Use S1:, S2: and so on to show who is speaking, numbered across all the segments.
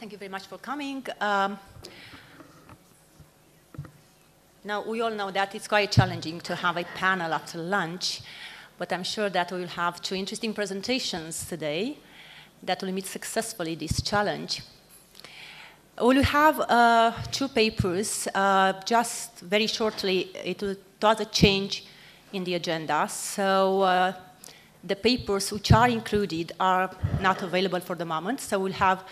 S1: Thank you very much for coming. Now, we all know that it's quite challenging to have a panel after lunch, but I'm sure that we will have two interesting presentations today that will meet successfully this challenge. We will have two papers. Just very shortly, does a change in the agenda. So the papers which are included are not available for the moment. So we'll have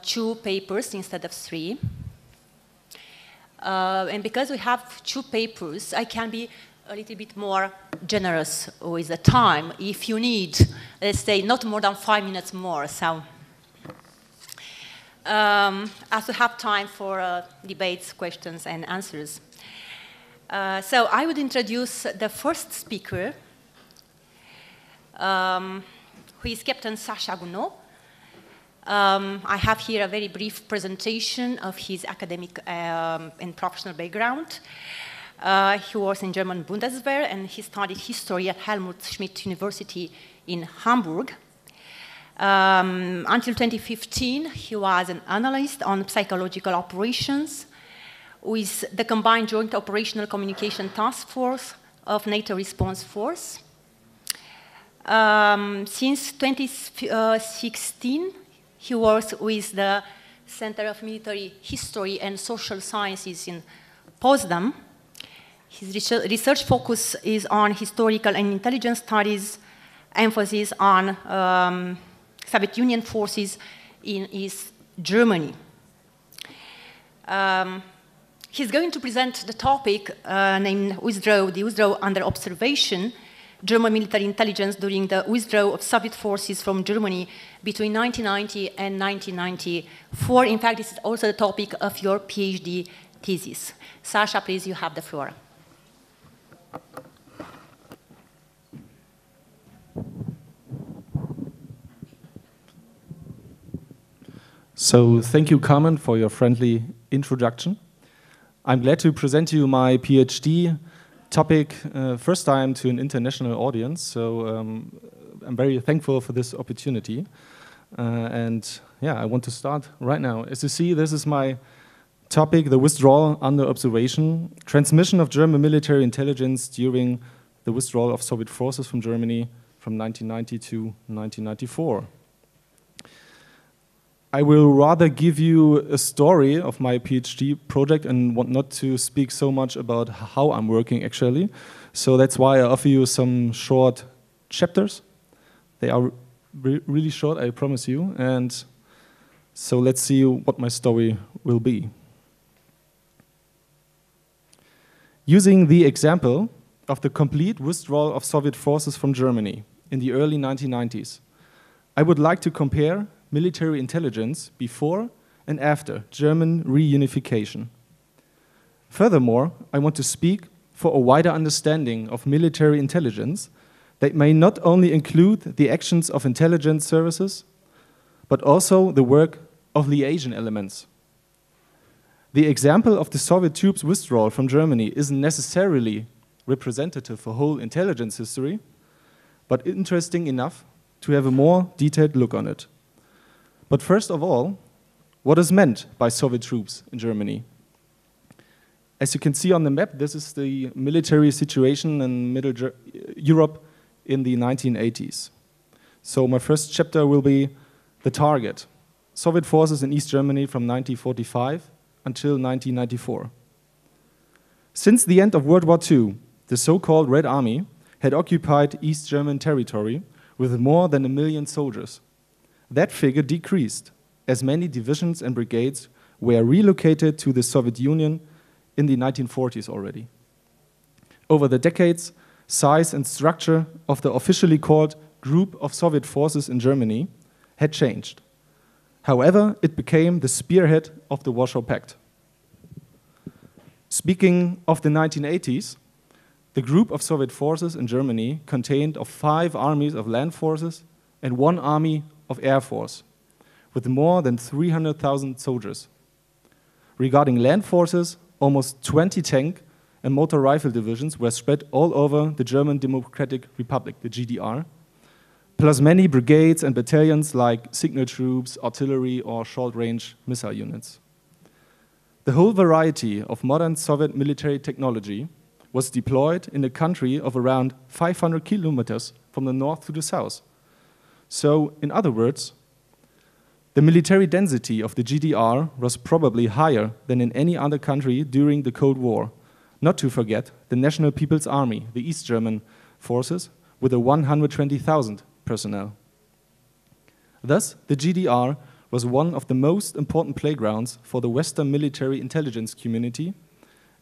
S1: two papers instead of three. And because we have two papers, I can be a little bit more generous with the time. If you need, let's say, not more than 5 minutes more. So as we have time for debates, questions, and answers. So I would introduce the first speaker, who is Captain Sacha Gounod. I have here a very brief presentation of his academic and professional background. He was in German Bundeswehr, and he studied history at Helmut Schmidt University in Hamburg. Until 2015, he was an analyst on psychological operations with the Combined Joint Operational Communication Task Force of NATO Response Force. Since 2016, he works with the Center of Military History and Social Sciences in Potsdam. His research focus is on historical and intelligence studies, emphasis on Soviet Union forces in East Germany. He's going to present the topic named the withdrawal under observation, German military intelligence during the withdrawal of Soviet forces from Germany between 1990 and 1994. In fact, this is also the topic of your PhD thesis. Sacha, please, you have the floor.
S2: So thank you, Carmen, for your friendly introduction. I'm glad to present you my PhD topic first time to an international audience, so I'm very thankful for this opportunity. And yeah, I want to start right now. As you see, this is my topic, the withdrawal under observation, transmission of German military intelligence during the withdrawal of Soviet forces from Germany from 1990 to 1994. I will rather give you a story of my PhD project and want not to speak so much about how I'm working actually. So that's why I offer you some short chapters. They are really short, I promise you. And so let's see what my story will be. Using the example of the complete withdrawal of Soviet forces from Germany in the early 1990s, I would like to compare military intelligence before and after German reunification. Furthermore, I want to speak for a wider understanding of military intelligence that may not only include the actions of intelligence services, but also the work of liaison elements. The example of the Soviet troops' withdrawal from Germany isn't necessarily representative for whole intelligence history, but interesting enough to have a more detailed look on it. But first of all, what is meant by Soviet troops in Germany? As you can see on the map, this is the military situation in Middle Europe in the 1980s. So my first chapter will be the target, Soviet forces in East Germany from 1945 until 1994. Since the end of World War II, the so-called Red Army had occupied East German territory with more than 1 million soldiers. That figure decreased, as many divisions and brigades were relocated to the Soviet Union in the 1940s already. Over the decades, size and structure of the officially called group of Soviet forces in Germany had changed. However, it became the spearhead of the Warsaw Pact. Speaking of the 1980s, the group of Soviet forces in Germany contained of 5 armies of land forces and 1 army of Air Force, with more than 300,000 soldiers. Regarding land forces, almost 20 tank and motor rifle divisions were spread all over the German Democratic Republic, the GDR, plus many brigades and battalions like signal troops, artillery, or short-range missile units. The whole variety of modern Soviet military technology was deployed in a country of around 500 kilometers from the north to the south. So, in other words, the military density of the GDR was probably higher than in any other country during the Cold War. Not to forget the National People's Army, the East German forces, with a 120,000 personnel. Thus, the GDR was one of the most important playgrounds for the Western military intelligence community,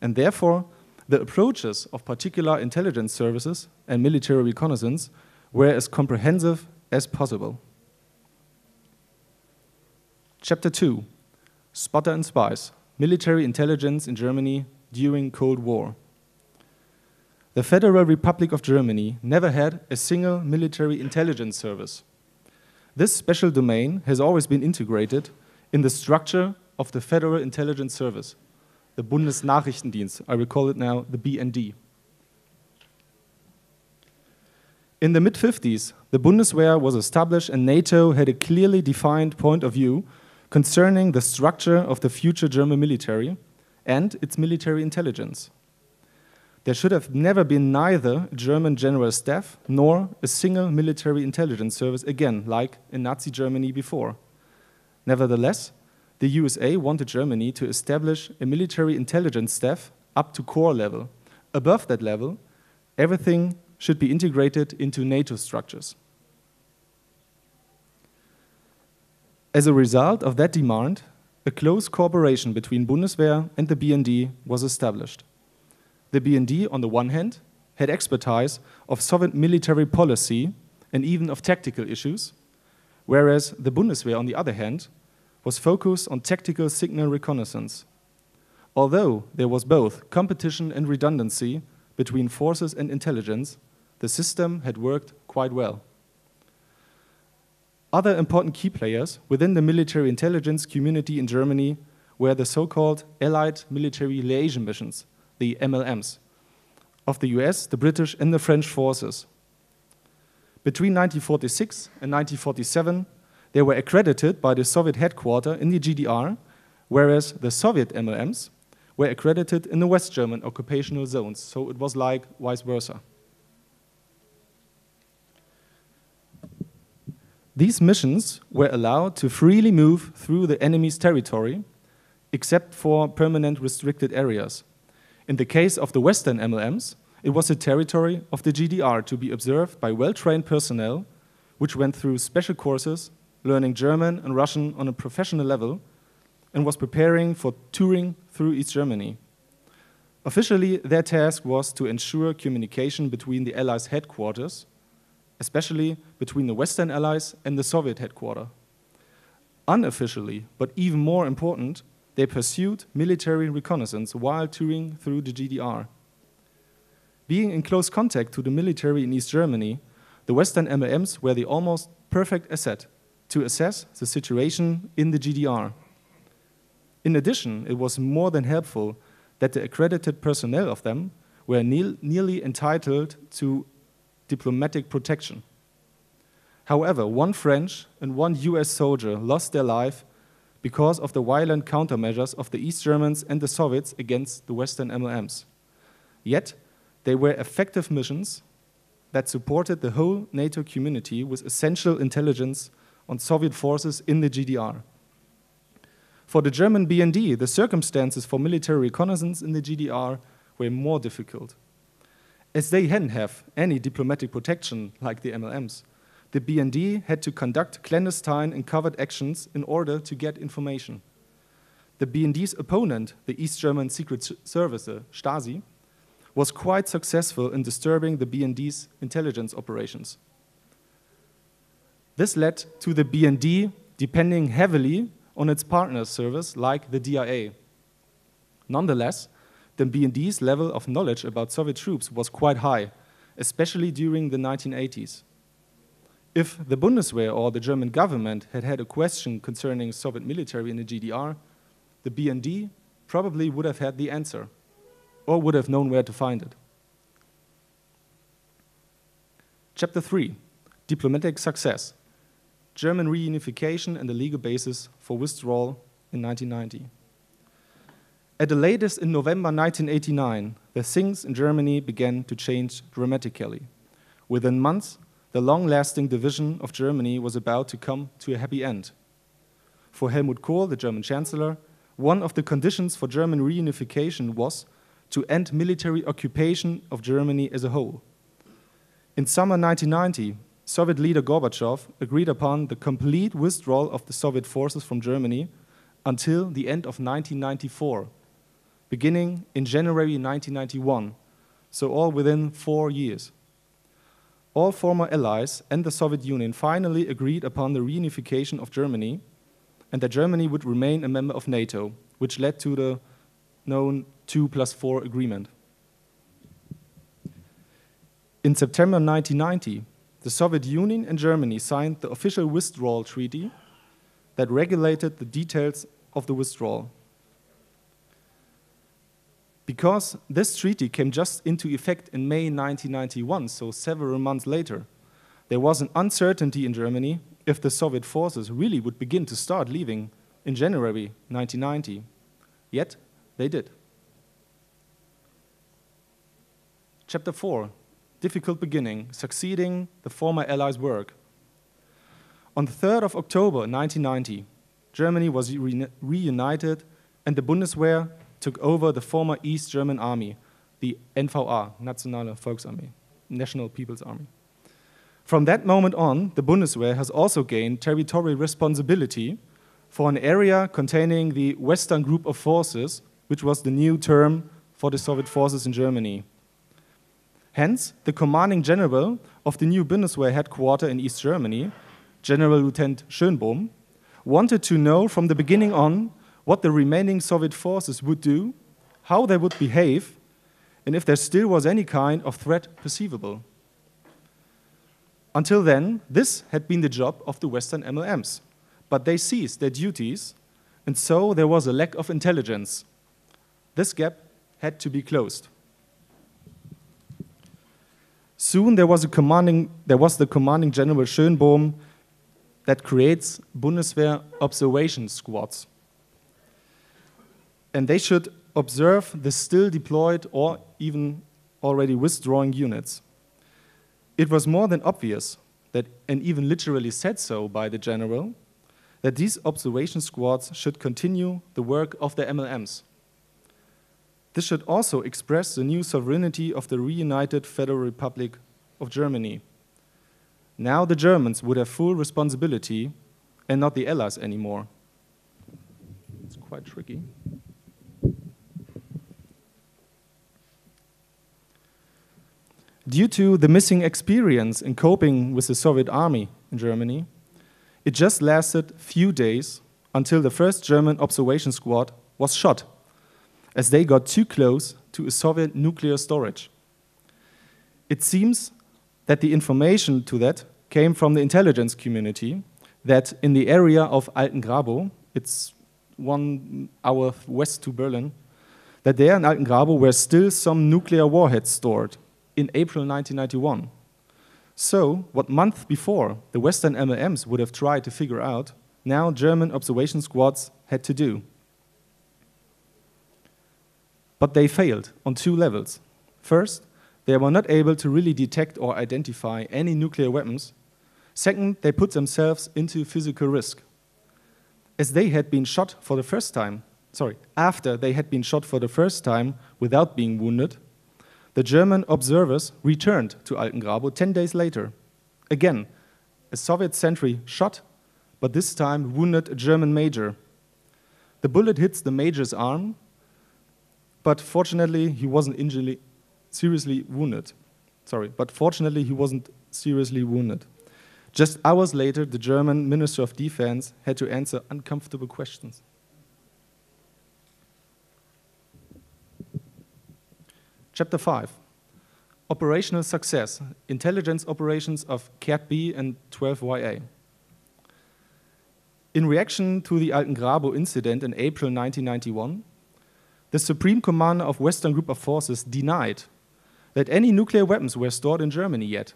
S2: and therefore the approaches of particular intelligence services and military reconnaissance were as comprehensive as possible. Chapter 2, Spotter and Spies, Military Intelligence in Germany during Cold War. The Federal Republic of Germany never had a single military intelligence service. This special domain has always been integrated in the structure of the Federal Intelligence Service, the Bundesnachrichtendienst, I will call it now the BND. In the mid-50s, the Bundeswehr was established and NATO had a clearly defined point of view concerning the structure of the future German military and its military intelligence. There should have never been neither a German general staff nor a single military intelligence service again, like in Nazi Germany before. Nevertheless, the USA wanted Germany to establish a military intelligence staff up to corps level. Above that level, everything should be integrated into NATO structures. As a result of that demand, a close cooperation between Bundeswehr and the BND was established. The BND, on the one hand, had expertise of Soviet military policy and even of tactical issues, whereas the Bundeswehr, on the other hand, was focused on tactical signal reconnaissance. Although there was both competition and redundancy between forces and intelligence, the system had worked quite well. Other important key players within the military intelligence community in Germany were the so-called Allied Military Liaison Missions, the MLMs, of the US, the British, and the French forces. Between 1946 and 1947, they were accredited by the Soviet headquarters in the GDR, whereas the Soviet MLMs were accredited in the West German occupational zones, so it was like vice versa. These missions were allowed to freely move through the enemy's territory, except for permanent restricted areas. In the case of the Western MLMs, it was the territory of the GDR to be observed by well-trained personnel, which went through special courses, learning German and Russian on a professional level, and was preparing for touring through East Germany. Officially, their task was to ensure communication between the Allies' headquarters, especially between the Western Allies and the Soviet headquarters. Unofficially, but even more important, they pursued military reconnaissance while touring through the GDR. Being in close contact to the military in East Germany, the Western MLMs were the almost perfect asset to assess the situation in the GDR. In addition, it was more than helpful that the accredited personnel of them were nearly entitled to diplomatic protection. However, one French and one US soldier lost their life because of the violent countermeasures of the East Germans and the Soviets against the Western MLMs. Yet, they were effective missions that supported the whole NATO community with essential intelligence on Soviet forces in the GDR. For the German BND, the circumstances for military reconnaissance in the GDR were more difficult. As they hadn't have any diplomatic protection like the MLMs, the BND had to conduct clandestine and covert actions in order to get information. The BND's opponent, the East German Secret Service, the Stasi, was quite successful in disturbing the BND's intelligence operations. This led to the BND depending heavily on its partner service like the DIA. Nonetheless, the BND's level of knowledge about Soviet troops was quite high, especially during the 1980s. If the Bundeswehr or the German government had had a question concerning Soviet military in the GDR, the BND probably would have had the answer, or would have known where to find it. Chapter 3, diplomatic success, German reunification and the legal basis for withdrawal in 1990. At the latest in November 1989, the things in Germany began to change dramatically. Within months, the long-lasting division of Germany was about to come to a happy end. For Helmut Kohl, the German Chancellor, one of the conditions for German reunification was to end military occupation of Germany as a whole. In summer 1990, Soviet leader Gorbachev agreed upon the complete withdrawal of the Soviet forces from Germany until the end of 1994, beginning in January 1991, so all within 4 years. All former allies and the Soviet Union finally agreed upon the reunification of Germany and that Germany would remain a member of NATO, which led to the known 2+4 agreement. In September 1990, the Soviet Union and Germany signed the official withdrawal treaty that regulated the details of the withdrawal. Because this treaty came just into effect in May 1991, so several months later, there was an uncertainty in Germany if the Soviet forces really would begin to start leaving in January 1990. Yet, they did. Chapter 4, difficult beginning, succeeding the former Allies' work. On the 3rd of October 1990, Germany was reunited and the Bundeswehr took over the former East German Army, the NVA, Nationale Volksarmee, National People's Army. From that moment on, the Bundeswehr has also gained territorial responsibility for an area containing the Western Group of Forces, which was the new term for the Soviet forces in Germany. Hence, the commanding general of the new Bundeswehr headquarters in East Germany, General Lieutenant Schönbohm, wanted to know from the beginning on what the remaining Soviet forces would do, how they would behave, and if there still was any kind of threat perceivable. Until then, this had been the job of the Western MLMs, but they ceased their duties, and so there was a lack of intelligence. This gap had to be closed. Soon there was the commanding General Schönbohm that creates Bundeswehr observation squads. And they should observe the still deployed or even already withdrawing units. It was more than obvious that, and even literally said so by the general, that these observation squads should continue the work of the MLMs. This should also express the new sovereignty of the reunited Federal Republic of Germany. Now the Germans would have full responsibility and not the Allies anymore. It's quite tricky. Due to the missing experience in coping with the Soviet army in Germany, it just lasted few days until the first German observation squad was shot, as they got too close to a Soviet nuclear storage. It seems that the information to that came from the intelligence community that in the area of Altengrabo, it's 1 hour west to Berlin, that there in Altengrabo were still some nuclear warheads stored in April 1991. So, what month before the Western MLMs would have tried to figure out, now German observation squads had to do. But they failed on 2 levels. First, they were not able to really detect or identify any nuclear weapons. Second, they put themselves into physical risk. As they had been shot for the first time, after they had been shot for the first time without being wounded, the German observers returned to Altengrabo 10 days later. Again, a Soviet sentry shot, but this time wounded a German major. The bullet hits the major's arm, but fortunately he wasn't seriously wounded. Just hours later, the German Minister of Defense had to answer uncomfortable questions. Chapter 5, Operational Success, Intelligence Operations of CAT B and 12YA. In reaction to the Altengrabo incident in April 1991, the Supreme Commander of Western Group of Forces denied that any nuclear weapons were stored in Germany yet.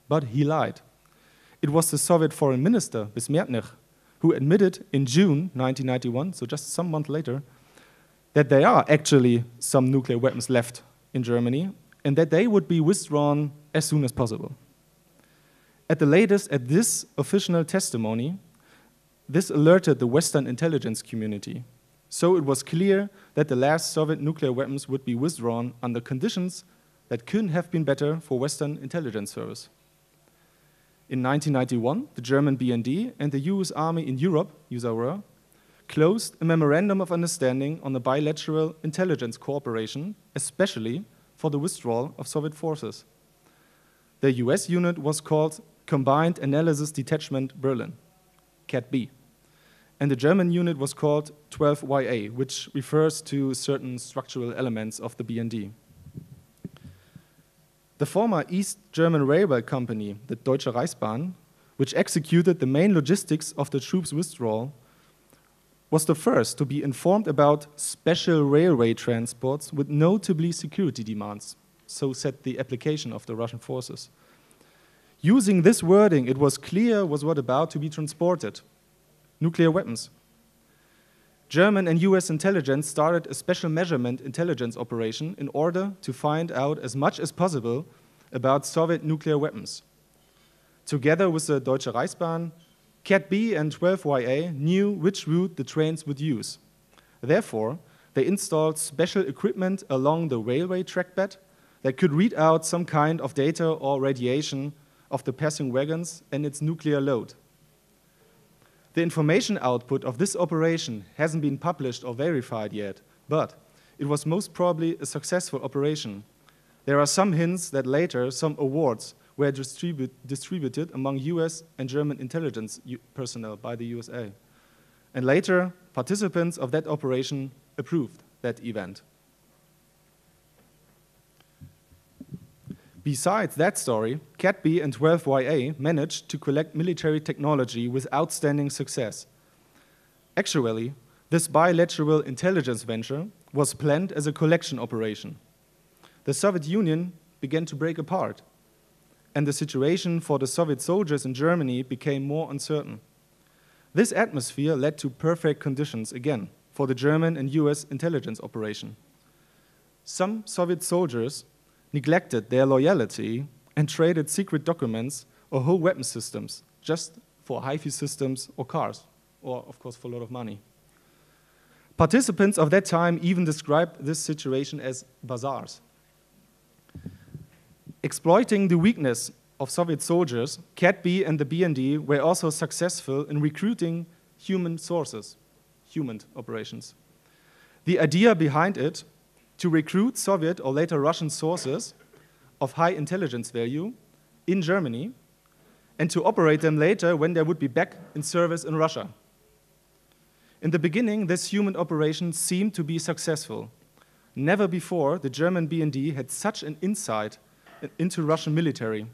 S2: But he lied. it was the Soviet foreign minister, Besmertner, who admitted in June 1991, so just some month later, that there are actually some nuclear weapons left in Germany and that they would be withdrawn as soon as possible. At the latest, at this official testimony, this alerted the Western intelligence community. So it was clear that the last Soviet nuclear weapons would be withdrawn under conditions that couldn't have been better for Western intelligence service. In 1991, the German BND and the US Army in Europe, USAR, closed a memorandum of understanding on a bilateral intelligence cooperation, especially for the withdrawal of Soviet forces. The US unit was called Combined Analysis Detachment Berlin, CAT-B, and the German unit was called 12YA, which refers to certain structural elements of the BND. The former East German railway company, the Deutsche Reichsbahn, which executed the main logistics of the troops' withdrawal, was the first to be informed about special railway transports with notably security demands, so said the application of the Russian forces. Using this wording, it was clear was what about to be transported: nuclear weapons. German and US intelligence started a special measurement intelligence operation in order to find out as much as possible about Soviet nuclear weapons. Together with the Deutsche Reichsbahn, CAT-B and 12YA knew which route the trains would use. Therefore, they installed special equipment along the railway trackbed that could read out some kind of data or radiation of the passing wagons and its nuclear load. The information output of this operation hasn't been published or verified yet, but it was most probably a successful operation. There are some hints that later some awards were distributed among US and German intelligence personnel by the USA. And later, participants of that operation approved that event. Besides that story, CAT-B and 12YA managed to collect military technology with outstanding success. Actually, this bilateral intelligence venture was planned as a collection operation. The Soviet Union began to break apart, and the situation for the Soviet soldiers in Germany became more uncertain. This atmosphere led to perfect conditions again for the German and US intelligence operation. Some Soviet soldiers neglected their loyalty and traded secret documents or whole weapon systems just for hi-fi systems or cars, or of course for a lot of money. Participants of that time even described this situation as bazaars. Exploiting the weakness of Soviet soldiers, CAT-B and the BND were also successful in recruiting human sources, human operations. The idea behind it, to recruit Soviet or later Russian sources of high intelligence value in Germany and to operate them later when they would be back in service in Russia. In the beginning, this human operation seemed to be successful. Never before the German BND had such an insight into Russian military.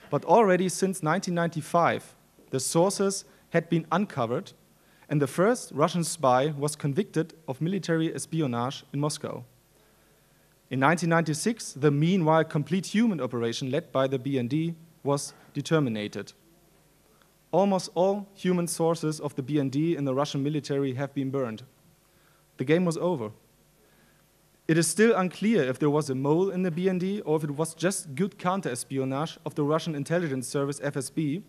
S2: But already since 1995, the sources had been uncovered and the first Russian spy was convicted of military espionage in Moscow. In 1996, the meanwhile complete human operation led by the BND was terminated. Almost all human sources of the BND in the Russian military have been burned. The game was over. It is still unclear if there was a mole in the BND or if it was just good counter-espionage of the Russian intelligence service FSB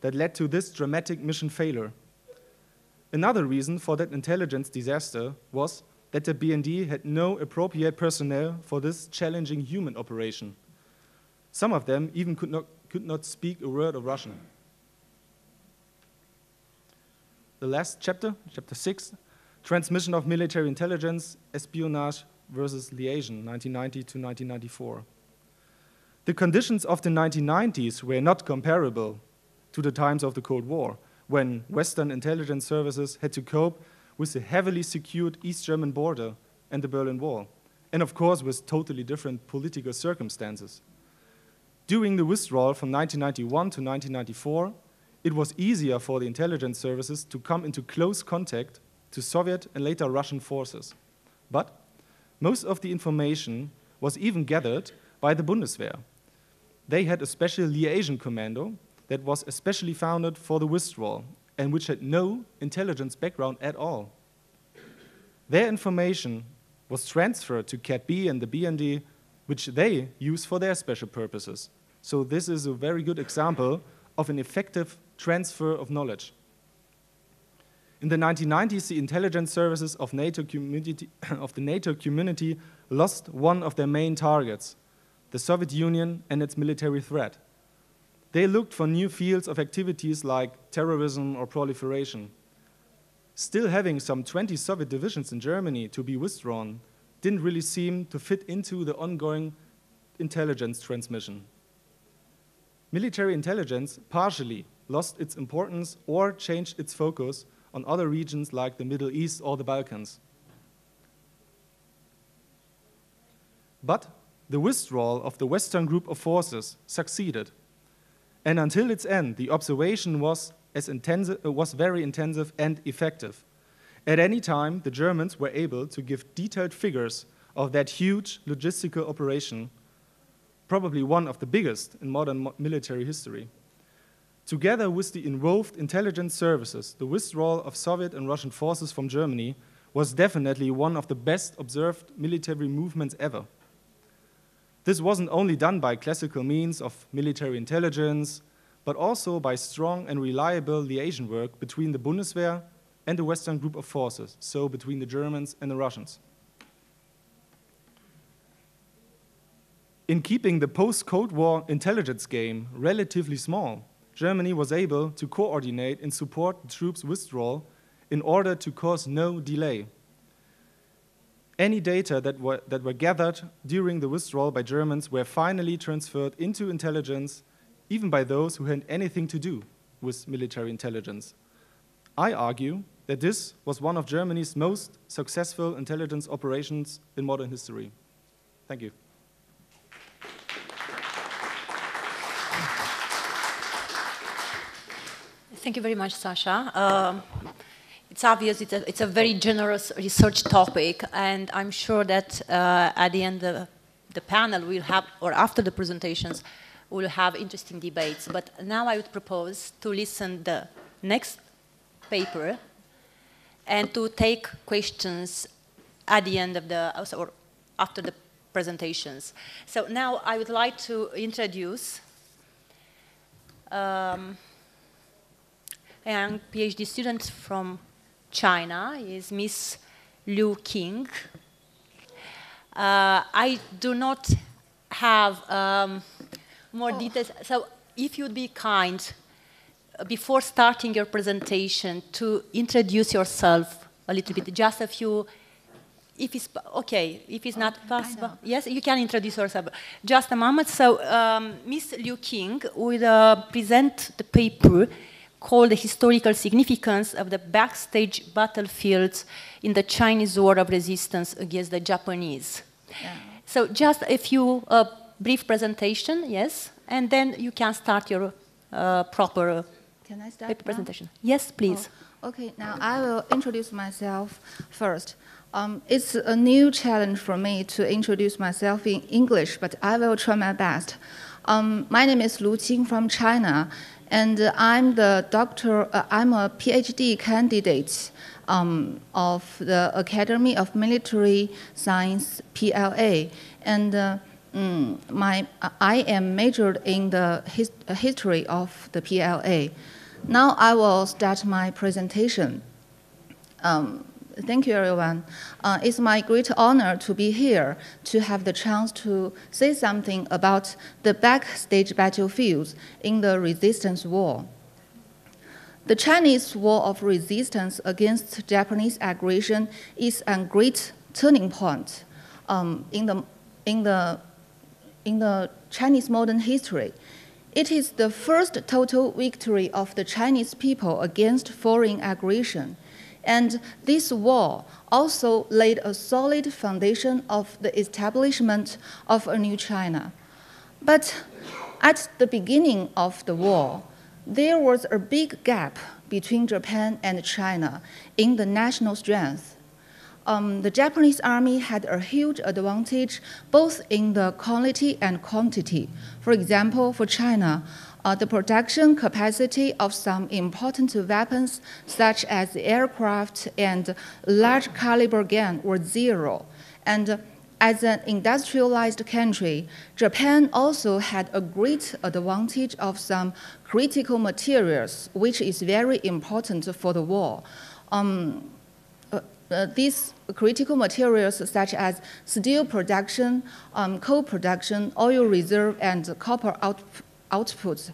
S2: that led to this dramatic mission failure. Another reason for that intelligence disaster was that the BND had no appropriate personnel for this challenging human operation. Some of them even could not speak a word of Russian. The last chapter, chapter 6, Transmission of Military Intelligence, Espionage versus Liaison, 1990 to 1994. The conditions of the 1990s were not comparable to the times of the Cold War, when Western intelligence services had to cope with the heavily secured East German border and the Berlin Wall, and of course with totally different political circumstances. During the withdrawal from 1991 to 1994, it was easier for the intelligence services to come into close contact to Soviet and later Russian forces. But most of the information was even gathered by the Bundeswehr. They had a special liaison commando that was especially founded for the withdrawal and which had no intelligence background at all. Their information was transferred to Cat B and the BND, which they use for their special purposes. So this is a very good example of an effective transfer of knowledge. In the 1990s, the intelligence services of, of the NATO community lost one of their main targets, the Soviet Union and its military threat. They looked for new fields of activities like terrorism or proliferation. Still having some 20 Soviet divisions in Germany to be withdrawn didn't really seem to fit into the ongoing intelligence transmission. Military intelligence partially lost its importance or changed its focus on other regions like the Middle East or the Balkans. But the withdrawal of the Western group of forces succeeded. And until its end, the observation was very intensive and effective. At any time, the Germans were able to give detailed figures of that huge logistical operation, probably one of the biggest in modern military history. Together with the involved intelligence services, the withdrawal of Soviet and Russian forces from Germany was definitely one of the best observed military movements ever. This wasn't only done by classical means of military intelligence, but also by strong and reliable liaison work between the Bundeswehr and the Western group of forces, so between the Germans and the Russians. In keeping the post-Cold War intelligence game relatively small, Germany was able to coordinate and support the troops' withdrawal in order to cause no delay. Any data that were gathered during the withdrawal by Germans were finally transferred into intelligence, even by those who had anything to do with military intelligence. I argue that this was one of Germany's most successful intelligence operations in modern history. Thank you.
S1: Thank you very much, Sasha. It's obvious it's a very generous research topic, and I'm sure that at the end of the panel we'll have, or after the presentations, we'll have interesting debates. But now I would propose to listen the next paper and to take questions at the end of the, or after the presentations. So now I would like to introduce a young PhD student from China, is Miss Liu Qing. I do not have more details, so if you'd be kind, before starting your presentation, to introduce yourself a little bit, just a few, if it's okay, if it's not possible. Yes, you can introduce yourself. Just a moment. So Miss Liu Qing will present the paper called The Historical Significance of the Backstage Battlefields in the Chinese War of Resistance Against the Japanese. Yeah. So just a few brief presentation, yes, and then you can start your proper
S3: Can I start
S1: paper presentation. Yes, please.
S3: Oh, okay, now I will introduce myself first. It's a new challenge for me to introduce myself in English, but I will try my best. My name is Liu Qing from China, and I'm a PhD candidate of the Academy of Military Science, PLA, and I am majored in the history of the PLA. Now I will start my presentation. Thank you, everyone. It's my great honor to be here to have the chance to say something about the backstage battlefields in the resistance war. The Chinese War of Resistance against Japanese aggression is a great turning point in the Chinese modern history. It is the first total victory of the Chinese people against foreign aggression. And this war also laid a solid foundation of the establishment of a new China. But at the beginning of the war, there was a big gap between Japan and China in the national strength. The Japanese army had a huge advantage both in the quality and quantity. For example, for China, the production capacity of some important weapons, such as aircraft and large caliber gun, were zero. And as an industrialized country, Japan also had a great advantage of some critical materials, which is very important for the war. These critical materials, such as steel production, coal production, oil reserve, and copper output,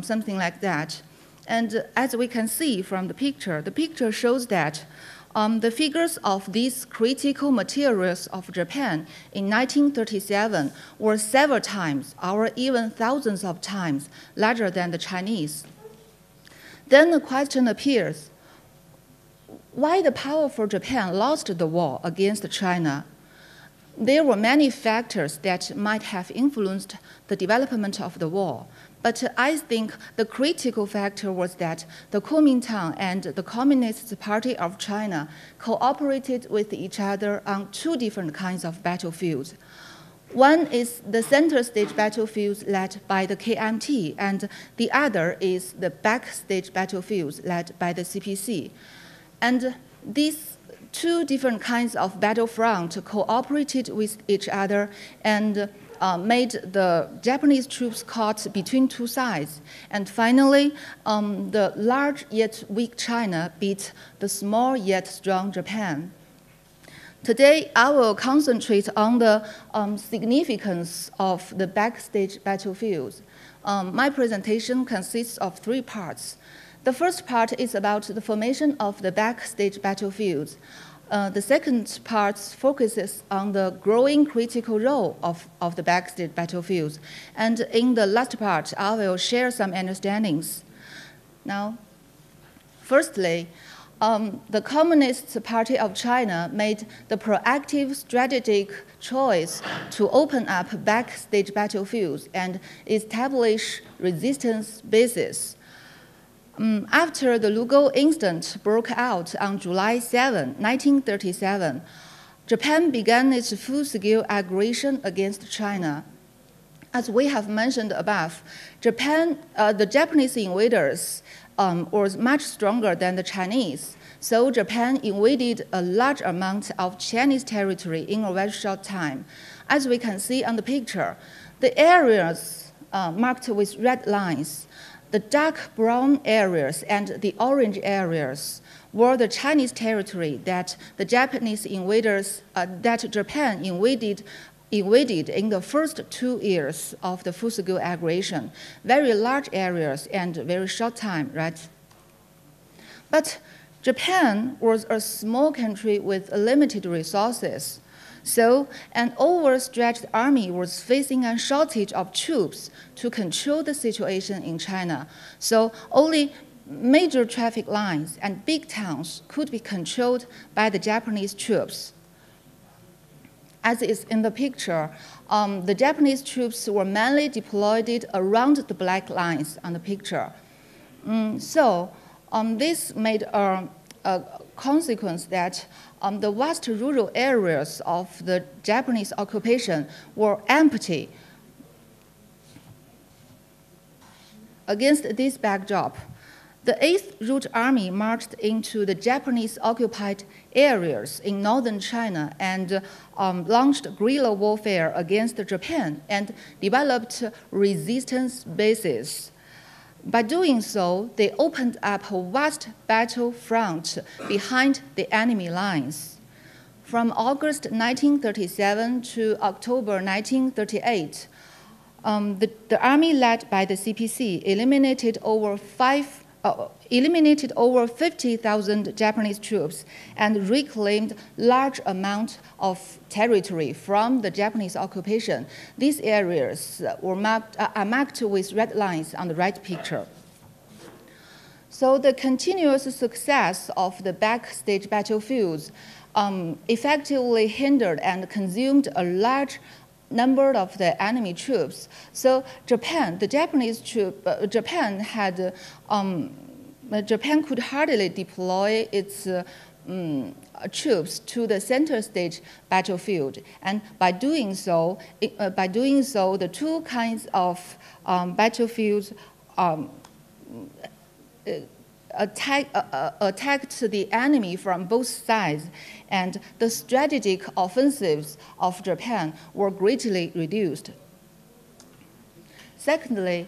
S3: something like that. And as we can see from the picture shows that the figures of these critical materials of Japan in 1937 were several times, or even thousands of times, larger than the Chinese. Then the question appears, why the powerful Japan lost the war against China? There were many factors that might have influenced the development of the war. But I think the critical factor was that the Kuomintang and the Communist Party of China cooperated with each other on two different kinds of battlefields. One is the center stage battlefields led by the KMT, and the other is the backstage battlefields led by the CPC. And these two different kinds of battlefront cooperated with each other and made the Japanese troops caught between two sides. And finally, the large yet weak China beat the small yet strong Japan. Today, I will concentrate on the significance of the backstage battlefields. My presentation consists of three parts. The first part is about the formation of the backstage battlefields. The second part focuses on the growing critical role of the backstage battlefields. And in the last part, I will share some understandings. Now, firstly, the Communist Party of China made the proactive strategic choice to open up backstage battlefields and establish resistance bases. After the Lugo incident broke out on July 7, 1937, Japan began its full-scale aggression against China. As we have mentioned above, the Japanese invaders were much stronger than the Chinese, so Japan invaded a large amount of Chinese territory in a very short time. As we can see on the picture, the areas marked with red lines, the dark brown areas and the orange areas were the Chinese territory that the Japanese invaders, that Japan invaded in the first 2 years of the full-scale aggression. Very large areas and very short time, right? But Japan was a small country with limited resources. So an overstretched army was facing a shortage of troops to control the situation in China. So only major traffic lines and big towns could be controlled by the Japanese troops. As is in the picture, the Japanese troops were mainly deployed around the black lines on the picture. This made a consequence that the vast rural areas of the Japanese occupation were empty. Against this backdrop, the 8th Route Army marched into the Japanese-occupied areas in northern China and launched guerrilla warfare against Japan and developed resistance bases. By doing so, they opened up a vast battlefront behind the enemy lines. From August 1937 to October 1938, the army led by the CPC eliminated over 50,000 Japanese troops and reclaimed large amount of territory from the Japanese occupation. These areas are marked with red lines on the right picture. So the continuous success of the backstage battlefields effectively hindered and consumed a large number of the enemy troops. So Japan could hardly deploy its troops to the center stage battlefield, and by doing so, the two kinds of battlefields attacked the enemy from both sides, and the strategic offensives of Japan were greatly reduced. Secondly,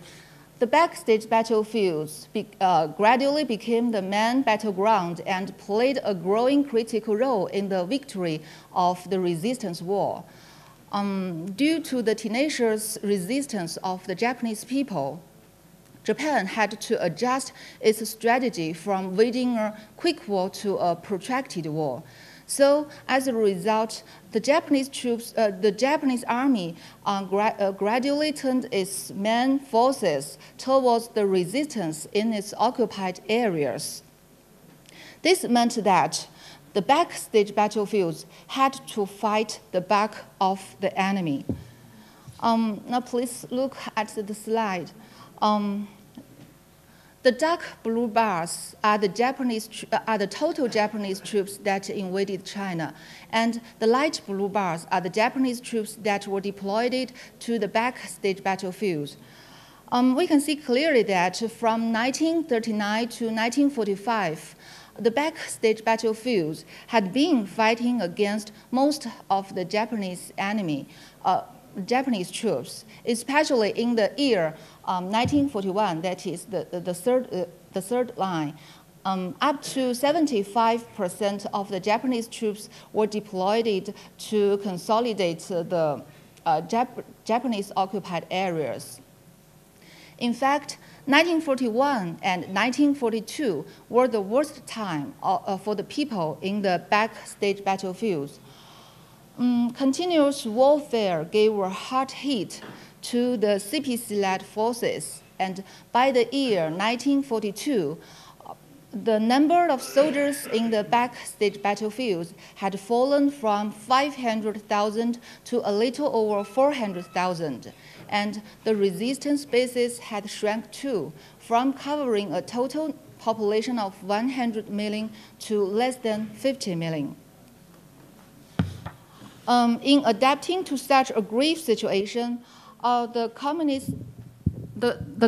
S3: the backstage battlefields gradually became the main battleground and played a growing critical role in the victory of the resistance war. Due to the tenacious resistance of the Japanese people, Japan had to adjust its strategy from waging a quick war to a protracted war. So, as a result, the Japanese army gradually turned its main forces towards the resistance in its occupied areas. This meant that the backstage battlefields had to fight the back of the enemy. Now, please look at the slide. The dark blue bars are the total Japanese troops that invaded China, and the light blue bars are the Japanese troops that were deployed to the backstage battlefields. We can see clearly that from 1939 to 1945, the backstage battlefields had been fighting against most of the Japanese troops, especially in the year 1941, that is the third line. Up to 75% of the Japanese troops were deployed to consolidate the Japanese occupied areas. In fact, 1941 and 1942 were the worst time for the people in the backstage battlefields. Continuous warfare gave a hard hit to the CPC-led forces, and by the year 1942, the number of soldiers in the backstage battlefields had fallen from 500,000 to a little over 400,000, and the resistance bases had shrunk too, from covering a total population of 100 million to less than 50 million. In adapting to such a grave situation, the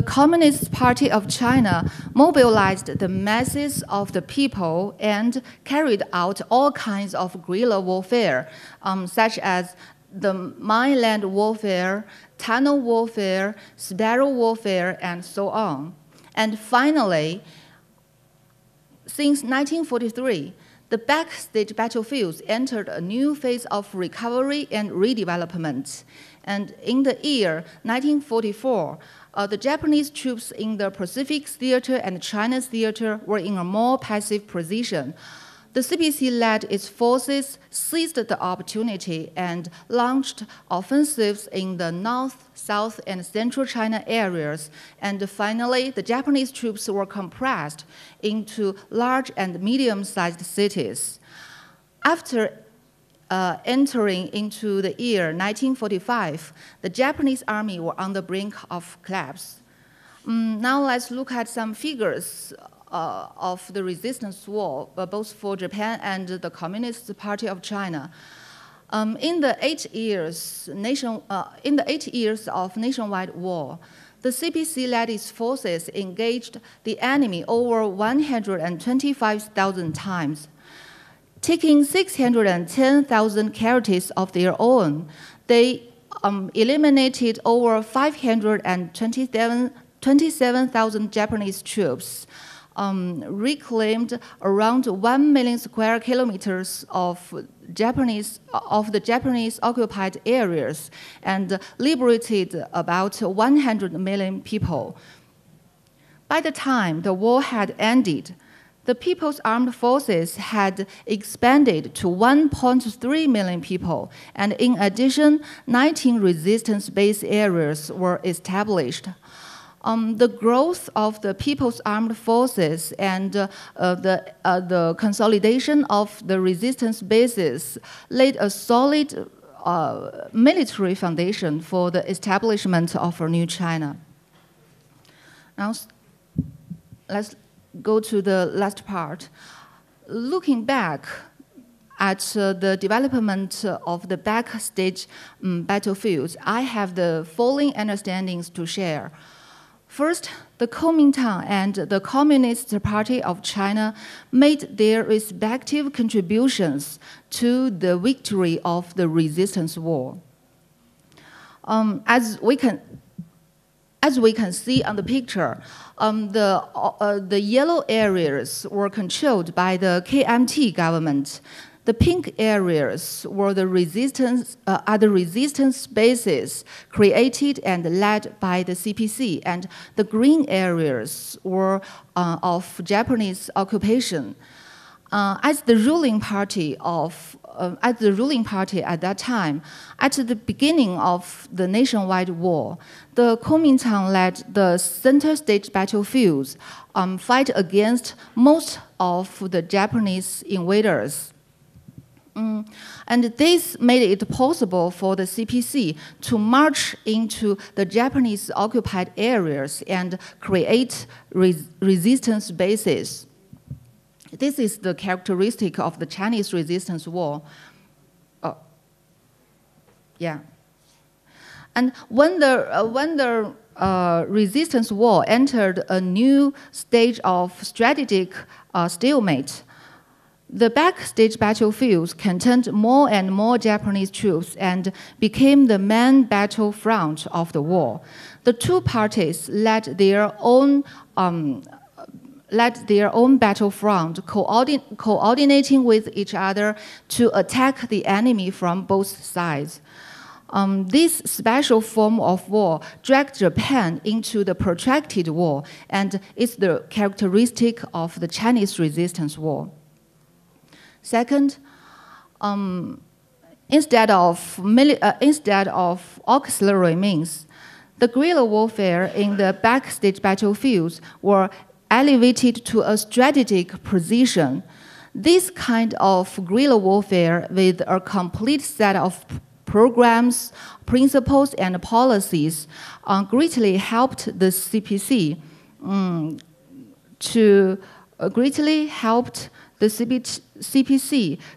S3: Communist Party of China mobilized the masses of the people and carried out all kinds of guerrilla warfare, such as the mainland warfare, tunnel warfare, sparrow warfare, and so on. And finally, since 1943, the backstage battlefields entered a new phase of recovery and redevelopment. And in the year 1944, the Japanese troops in the Pacific Theater and China's theater were in a more passive position. The CPC led its forces, seized the opportunity, and launched offensives in the North, South, and Central China areas. And finally, the Japanese troops were compressed into large and medium-sized cities. After entering into the year 1945, the Japanese army were on the brink of collapse. Now let's look at some figures of the resistance war, both for Japan and the Communist Party of China. In the 8 years of nationwide war, the CPC led its forces engaged the enemy over 125,000 times. Taking 610,000 casualties of their own, they eliminated over 527,000 Japanese troops, reclaimed around 1 million square kilometers of the Japanese occupied areas, and liberated about 100 million people. By the time the war had ended, the People's Armed Forces had expanded to 1.3 million people, and in addition, 19 resistance base areas were established. The growth of the People's Armed Forces and the consolidation of the resistance bases laid a solid military foundation for the establishment of a new China. Now, let's go to the last part. Looking back at the development of the backstage battlefields, I have the following understandings to share. First, the Kuomintang and the Communist Party of China made their respective contributions to the victory of the resistance war. As we can see on the picture, the yellow areas were controlled by the KMT government. The pink areas were the resistance bases created and led by the CPC, and the green areas were of Japanese occupation. As the ruling party at that time, at the beginning of the nationwide war, the Kuomintang led the center stage battlefields, fight against most of the Japanese invaders. And this made it possible for the CPC to march into the Japanese occupied areas and create resistance bases. This is the characteristic of the Chinese resistance war. And when the resistance war entered a new stage of strategic stalemate, the backstage battlefields contained more and more Japanese troops and became the main battlefront of the war. The two parties led their own battlefront, coordinating with each other to attack the enemy from both sides. This special form of war dragged Japan into the protracted war, and is the characteristic of the Chinese resistance war. Second, instead of auxiliary means, the guerrilla warfare in the backstage battlefields were elevated to a strategic position. This kind of guerrilla warfare, with a complete set of programs, principles, and policies, greatly helped the CPC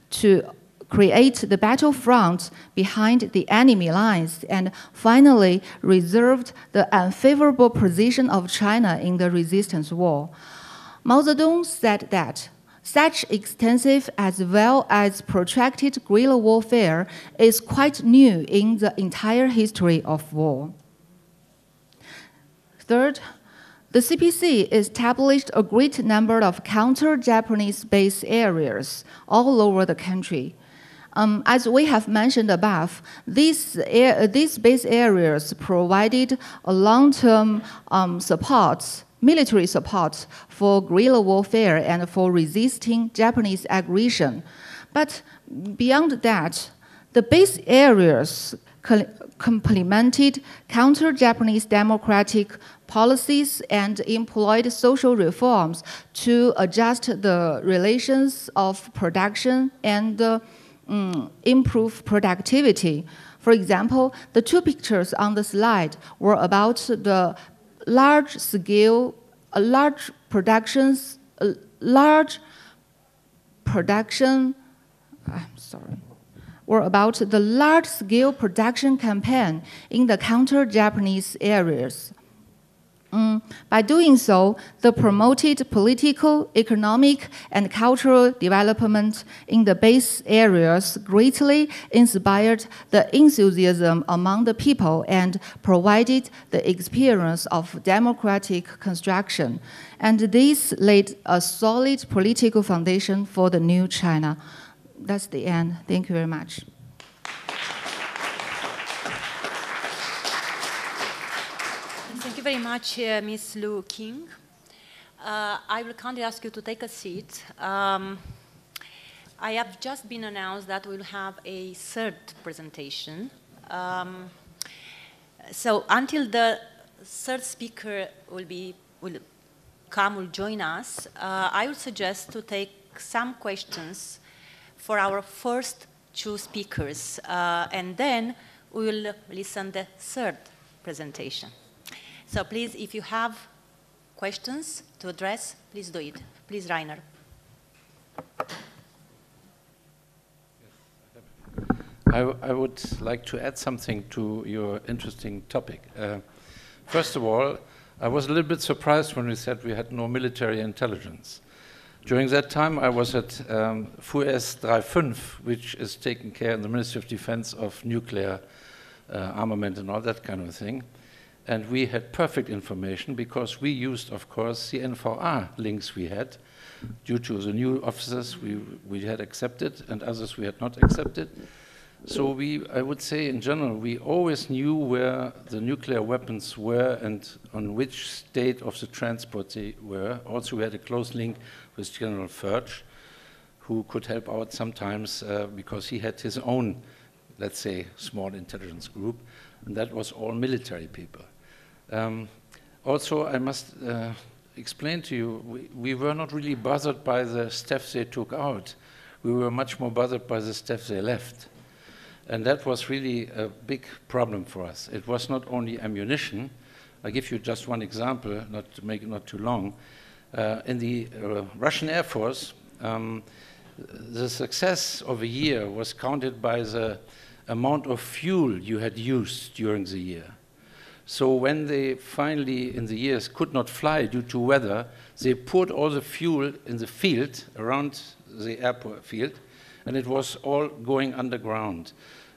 S3: to create the battlefront behind the enemy lines, and finally reserved the unfavorable position of China in the resistance war. Mao Zedong said that such extensive as well as protracted guerrilla warfare is quite new in the entire history of war. Third, the CPC established a great number of counter-Japanese base areas all over the country. As we have mentioned above, these base areas provided a long-term military support for guerrilla warfare and for resisting Japanese aggression. But beyond that, the base areas complemented counter-Japanese democratic policies and employed social reforms to adjust the relations of production and improve productivity. For example, the two pictures on the slide were about the large large-scale production campaign in the counter-Japanese areas. By doing so, they promoted political, economic, and cultural development in the base areas, greatly inspired the enthusiasm among the people, and provided the experience of democratic construction. And this laid a solid political foundation for the new China. That's the end. Thank you very much.
S1: Thank you very much, Ms. Lu King. I will kindly ask you to take a seat. I have just been announced that we'll have a third presentation. So until the third speaker will join us, I would suggest to take some questions for our first two speakers, and then we will listen to the third presentation. So please, if you have questions to address, please do it. Please, Rainer.
S4: I would like to add something to your interesting topic. First of all, I was a little bit surprised when we said we had no military intelligence. During that time, I was at FUS 35, which is taking care in the Ministry of Defense of nuclear armament and all that kind of thing. And we had perfect information because we used, of course, the NVA links we had. Due to the new officers we had accepted and others we had not accepted. So I would say in general, we always knew where the nuclear weapons were and on which state of the transport they were. Also, we had a close link with General Furch, who could help out sometimes because he had his own, let's say, small intelligence group, and that was all military people. Also, I must explain to you, we were not really bothered by the staff they took out. We were much more bothered by the staff they left. And that was really a big problem for us. It was not only ammunition. I'll give you just one example, not to make it not too long. In the Russian Air Force, the success of a year was counted by the amount of fuel you had used during the year. So when they finally, in the years, could not fly due to weather, they poured all the fuel in the field, around the airport field, and it was all going underground.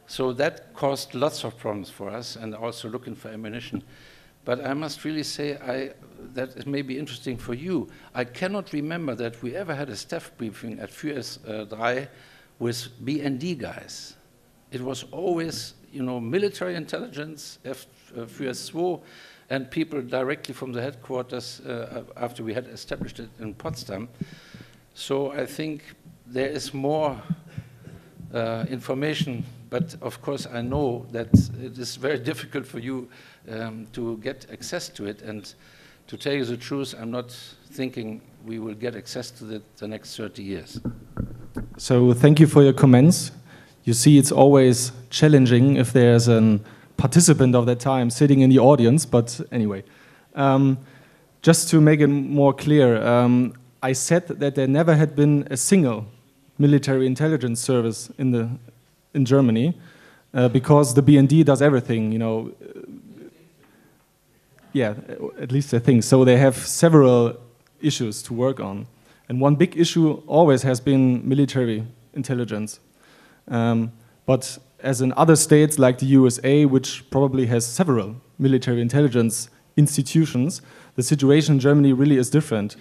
S4: So that caused lots of problems for us, and also looking for ammunition. But I must really say that it may be interesting for you. I cannot remember that we ever had a staff briefing at FUS 3 with BND guys. It was always, you know, military intelligence, FUS 2, and people directly from the headquarters after we had established it in Potsdam. So I think there is more information, but of course I know that it is very difficult for you to get access to it, and to tell you the truth, I'm not thinking we will get access to it the next 30 years.
S2: So thank you for your comments. You see, it's always challenging if there's a participant of that time sitting in the audience, but anyway. Just to make it more clear, I said that there never had been a single military intelligence service in Germany, because the BND does everything, you know. Yeah, at least I think. So they have several issues to work on. And one big issue always has been military intelligence. But as in other states like the USA, which probably has several military intelligence institutions, the situation in Germany really is different.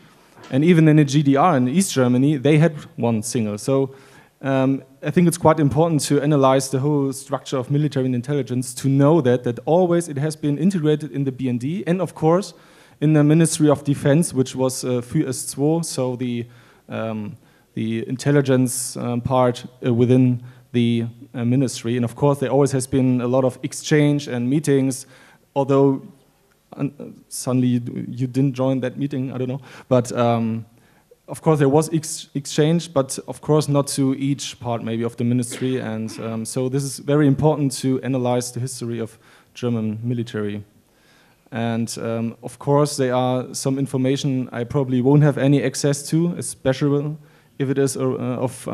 S2: And even in the GDR in East Germany, they had one single. So I think it's quite important to analyze the whole structure of military intelligence to know that always it has been integrated in the BND and, of course, in the Ministry of Defense, which was FUS 2, so the intelligence part within the ministry. And, of course, there always has been a lot of exchange and meetings, although suddenly you didn't join that meeting, I don't know. But of course there was exchange, but of course not to each part maybe of the ministry. And so this is very important to analyze the history of German military. And of course there are some information I probably won't have any access to, especially if it is of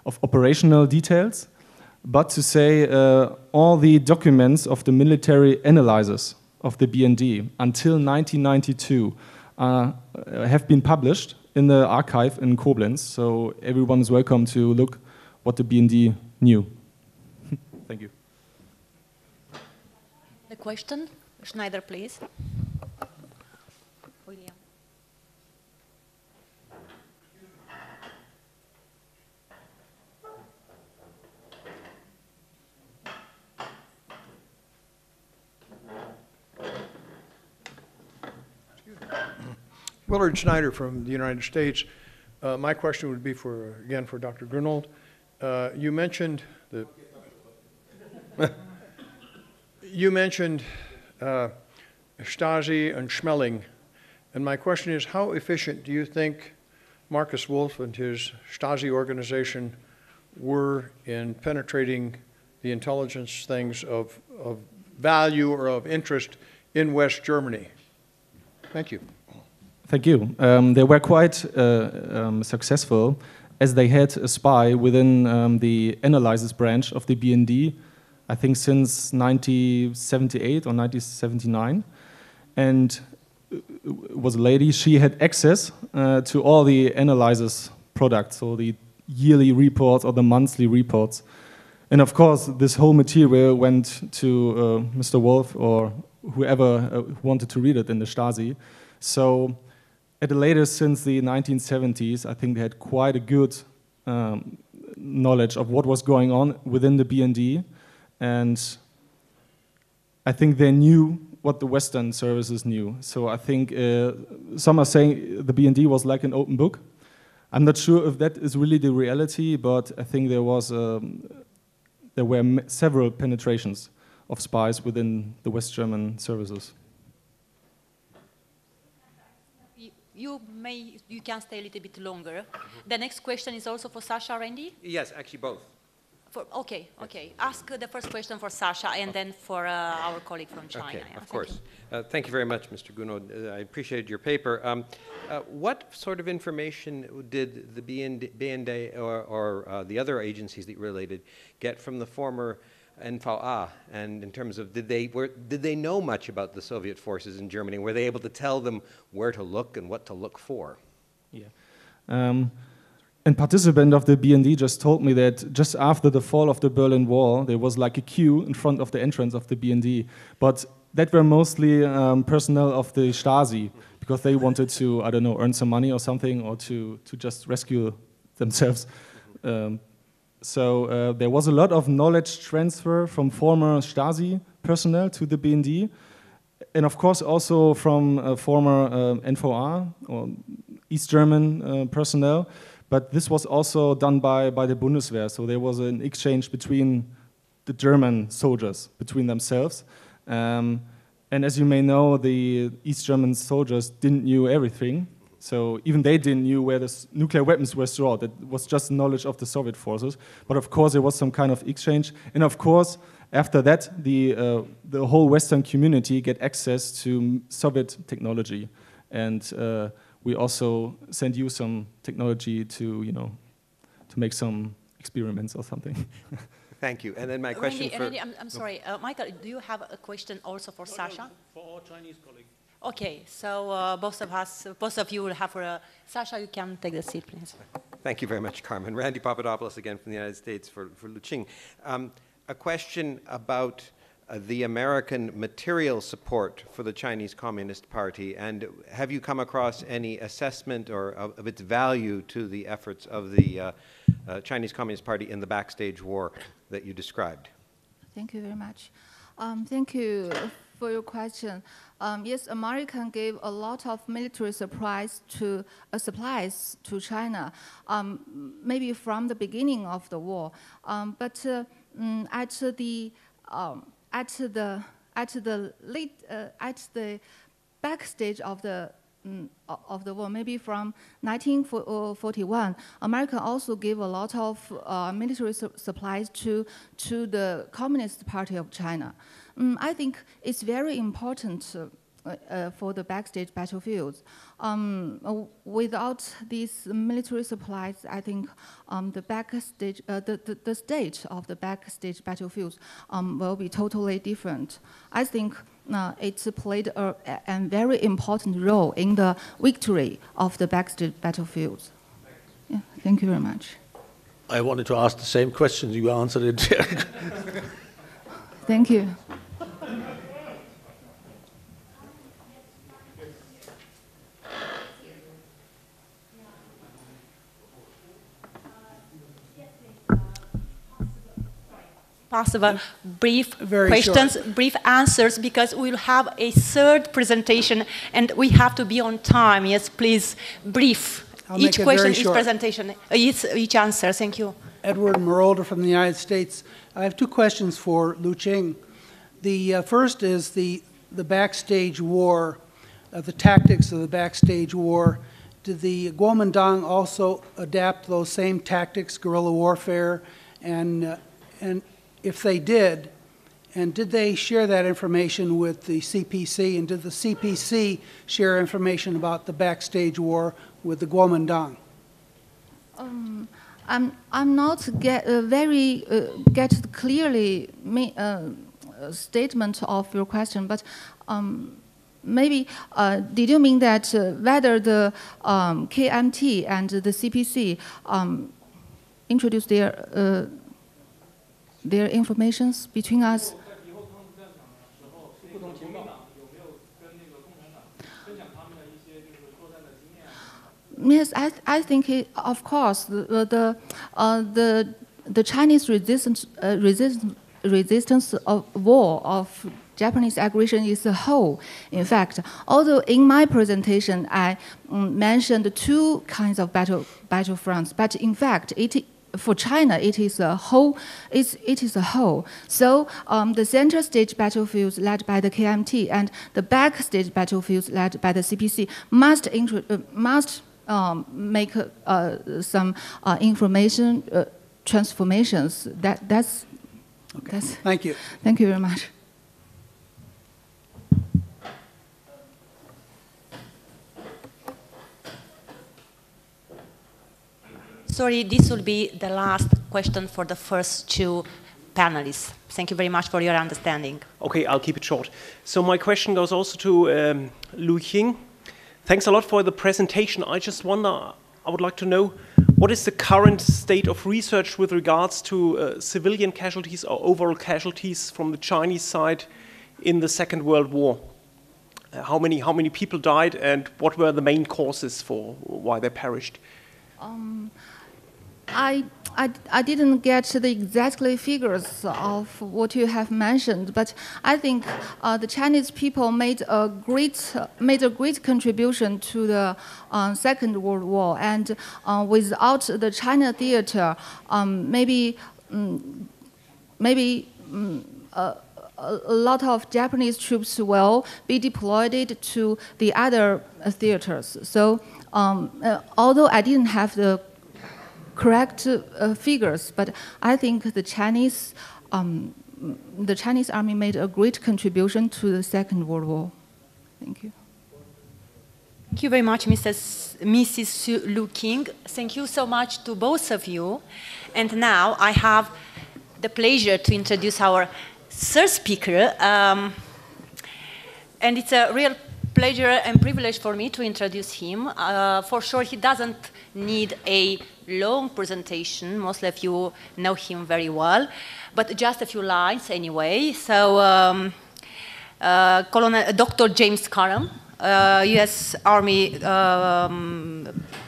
S2: operational details. But to say all the documents of the military analyzers of the BND until 1992 have been published in the archive in Koblenz, so everyone is welcome to look what the BND knew. Thank you.
S1: The question, Schneider, please. William.
S5: Willard Schneider from the United States. My question would be for Dr. Grunwald. You mentioned Stasi and Schmeling, and my question is, how efficient do you think Markus Wolf and his Stasi organization were in penetrating the intelligence things of value or of interest in West Germany? Thank you.
S2: Thank you. They were quite successful, as they had a spy within the analysis branch of the BND, I think since 1978 or 1979. And was a lady. She had access to all the analyzers products, so the yearly reports or the monthly reports. And of course, this whole material went to Mr. Wolf or whoever wanted to read it in the Stasi. So at the latest, since the 1970s, I think they had quite a good knowledge of what was going on within the BND. And I think they knew what the Western services knew. So I think some are saying the BND was like an open book. I'm not sure if that is really the reality, but I think there were several penetrations of spies within the West German services.
S1: You can stay a little bit longer. The next question is also for Sasha, Randy?
S6: Yes, actually both.
S1: Okay. Ask the first question for Sasha and then for our colleague from China.
S6: Okay,
S1: Yeah,
S6: of course. Thank you very much, Mr. Gounod. I appreciated your paper. What sort of information did the BND or the other agencies that you related get from the former NVA? And in terms of, did they know much about the Soviet forces in Germany? Were they able to tell them where to look and what to look for?
S2: Yeah. A participant of the BND just told me that just after the fall of the Berlin Wall, there was like a queue in front of the entrance of the BND. But that were mostly personnel of the Stasi, because they wanted to, I don't know, earn some money or something, or to just rescue themselves. So there was a lot of knowledge transfer from former Stasi personnel to the BND, and of course also from former NVA or East German personnel. But this was also done by the Bundeswehr, so there was an exchange between the German soldiers, between themselves. And as you may know, the East German soldiers didn't know everything, so even they didn't know where the nuclear weapons were stored. It was just knowledge of the Soviet forces. But of course, there was some kind of exchange. And of course, after that, the whole Western community get access to Soviet technology. And we also send you some technology to, to make some experiments or something.
S6: Thank you. And then my question
S1: Randy, I'm sorry. Michael, do you have a question also for Sasha?
S7: For our Chinese colleague.
S1: Okay, so both of you will have Sasha, you can take the seat, please.
S6: Thank you very much, Carmen. Randy Papadopoulos again from the United States for Lu Qing. A question about the American material support for the Chinese Communist Party, and have you come across any assessment or of its value to the efforts of the Chinese Communist Party in the backstage war that you described?
S3: Thank you very much. Thank you for your question. Yes, America gave a lot of military supplies to China, maybe from the beginning of the war, but at the backstage of the war, maybe from 1941, America also gave a lot of military supplies to the Communist Party of China. I think it's very important for the backstage battlefields. Without these military supplies, I think the state of the backstage battlefields will be totally different. I think it played a very important role in the victory of the backstage battlefields. Yeah, thank you very much.
S7: I wanted to ask the same question. You answered it.
S3: Thank you.
S1: Possible brief questions, brief answers, because we'll have a third presentation and we have to be on time. Yes, please, brief. Each question, each presentation, each answer. Thank you.
S8: Edward Merolder from the United States. I have two questions for Lu Qing. The first is the backstage war, the tactics of the backstage war. Did the Kuomintang also adapt those same tactics, guerrilla warfare, and if they did, and did they share that information with the CPC, and did the CPC share information about the backstage war with the Kuomintang?
S3: I'm not get clearly statement of your question, but maybe, did you mean that whether the KMT and the CPC introduce their informations between us? Yes, I think of course the Chinese resistance of war of Japanese aggression is a whole. In fact, although in my presentation I mentioned two kinds of battlefronts, but in fact for China it is a whole. It is a whole. So the center stage battlefields led by the KMT and the backstage battlefields led by the CPC must make some information transformations. That's.
S8: Thank you.
S3: Thank you very much.
S1: Sorry, this will be the last question for the first two panelists. Thank you very much for your understanding.
S9: Okay, I'll keep it short. So my question goes also to Lu Qing. Thanks a lot for the presentation. I just wonder, I would like to know, what is the current state of research with regards to civilian casualties or overall casualties from the Chinese side in the Second World War? How many people died and what were the main causes for why they perished?
S3: I didn't get the exactly figures of what you have mentioned, but I think the Chinese people made a great contribution to the Second World War, and without the China theater, maybe a lot of Japanese troops will be deployed to the other theaters. So although I didn't have the correct figures, but I think the Chinese army made a great contribution to the Second World War. Thank you.
S1: Thank you very much, Mrs. Lu Qing. Thank you so much to both of you. And now I have the pleasure to introduce our third speaker. And it's a real pleasure and privilege for me to introduce him. For sure, he doesn't need a long presentation. Most of you know him very well, but just a few lines anyway. So, Dr. James Karam, U.S. Army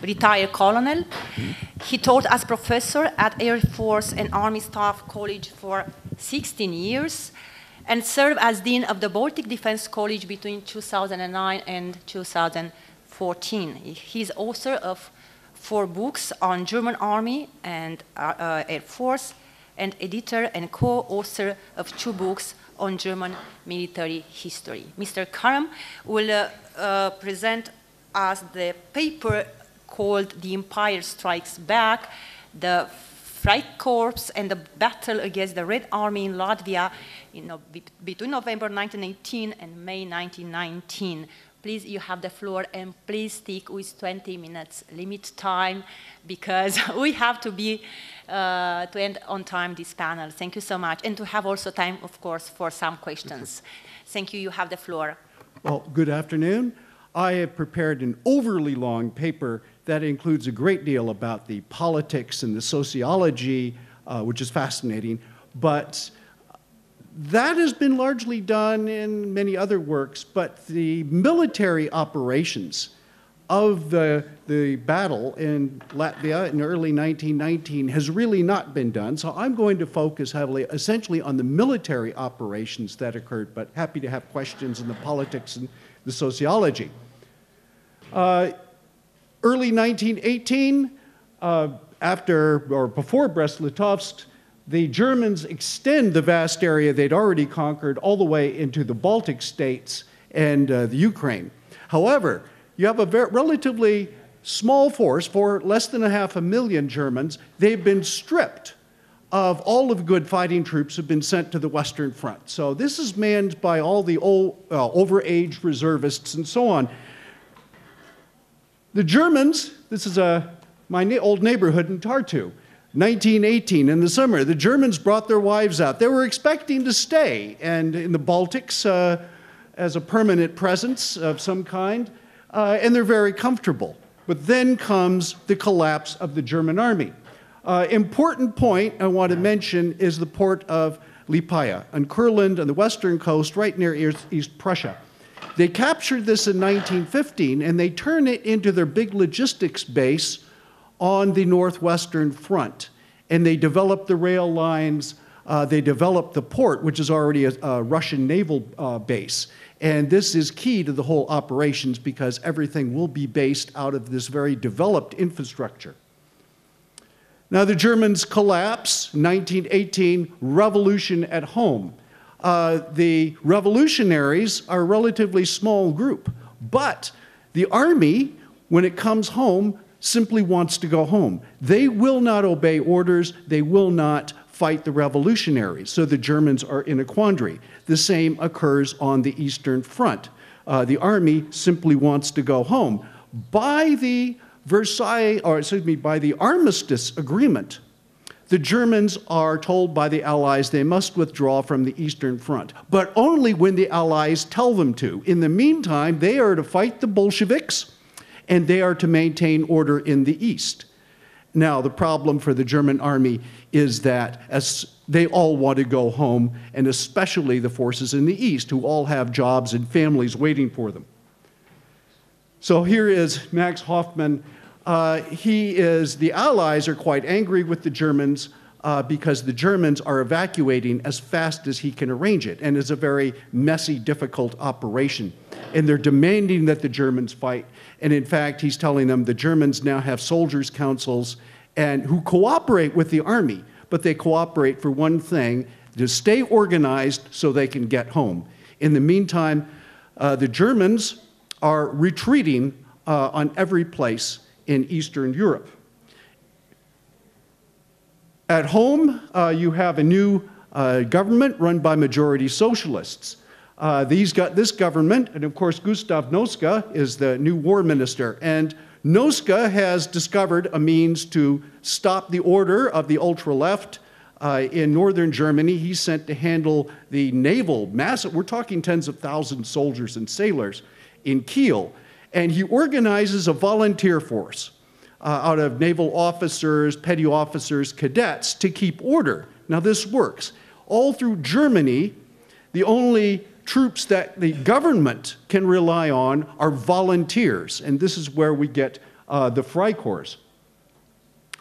S1: retired colonel. He taught as professor at Air Force and Army Staff College for 16 years and served as Dean of the Baltic Defense College between 2009 and 2014. He's author of 4 books on German Army and Air Force, and editor and co-author of 2 books on German military history. Mr. Karam will present us the paper called The Empire Strikes Back, the Freight Corps and the Battle Against the Red Army in Latvia between November 1918 and May 1919. Please, you have the floor, and please stick with 20 minutes limit time, because we have to be to end on time this panel. Thank you so much, and to have also time, of course, for some questions. Thank you. You have the floor.
S10: Well, good afternoon. I have prepared an overly long paper that includes a great deal about the politics and the sociology, which is fascinating, but that has been largely done in many other works, but the military operations of the battle in Latvia in early 1919 has really not been done. So I'm going to focus heavily, essentially, on the military operations that occurred, but happy to have questions in the politics and the sociology. Early 1918, after or before Brest-Litovsk, the Germans extend the vast area they'd already conquered all the way into the Baltic states and the Ukraine. However, you have a relatively small force, for less than 500,000 Germans. They've been stripped of all of the good fighting troops have been sent to the Western Front. So this is manned by all the old, overaged reservists and so on. The Germans, this is my old neighborhood in Tartu, 1918, in the summer, the Germans brought their wives out. They were expecting to stay and in the Baltics as a permanent presence of some kind, and they're very comfortable. But then comes the collapse of the German army. Important point I want to mention is the port of Liepāja on Kurland on the western coast, right near East Prussia. They captured this in 1915, and they turned it into their big logistics base on the northwestern front. And they developed the rail lines, they developed the port, which is already a Russian naval base. And this is key to the whole operations because everything will be based out of this very developed infrastructure. Now the Germans collapse, 1918, revolution at home. The revolutionaries are a relatively small group, but the army, when it comes home, simply wants to go home. They will not obey orders, they will not fight the revolutionaries, so the Germans are in a quandary. The same occurs on the Eastern Front. The army simply wants to go home. By the by the Armistice Agreement, the Germans are told by the Allies they must withdraw from the Eastern Front, but only when the Allies tell them to. In the meantime, they are to fight the Bolsheviks, and they are to maintain order in the East. Now, the problem for the German army is that as they all want to go home, and especially the forces in the East, who all have jobs and families waiting for them. So here is Max Hoffmann. The Allies are quite angry with the Germans because the Germans are evacuating as fast as he can arrange it, and it's a very messy, difficult operation. And they're demanding that the Germans fight. And in fact, he's telling them the Germans now have soldiers' councils and who cooperate with the army, but they cooperate for one thing, to stay organized so they can get home. In the meantime, the Germans are retreating on every place in Eastern Europe. At home, you have a new government run by majority socialists. This government, and of course Gustav Noska is the new war minister, and Noska has discovered a means to stop the order of the ultra-left in northern Germany. He's sent to handle the naval, massive, we're talking tens of thousands of soldiers and sailors in Kiel, and he organizes a volunteer force out of naval officers, petty officers, cadets to keep order. Now this works. All through Germany, the only troops that the government can rely on are volunteers, and this is where we get the Freikorps.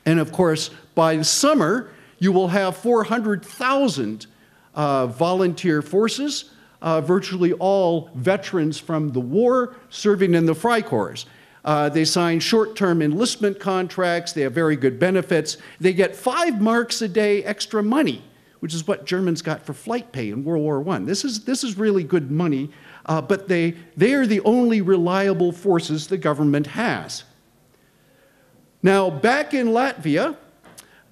S10: And of course, by the summer, you will have 400,000 volunteer forces, virtually all veterans from the war serving in the Freikorps. They sign short-term enlistment contracts, they have very good benefits, they get 5 marks a day extra money, which is what Germans got for flight pay in World War I. This is really good money, but they are the only reliable forces the government has. Now, back in Latvia,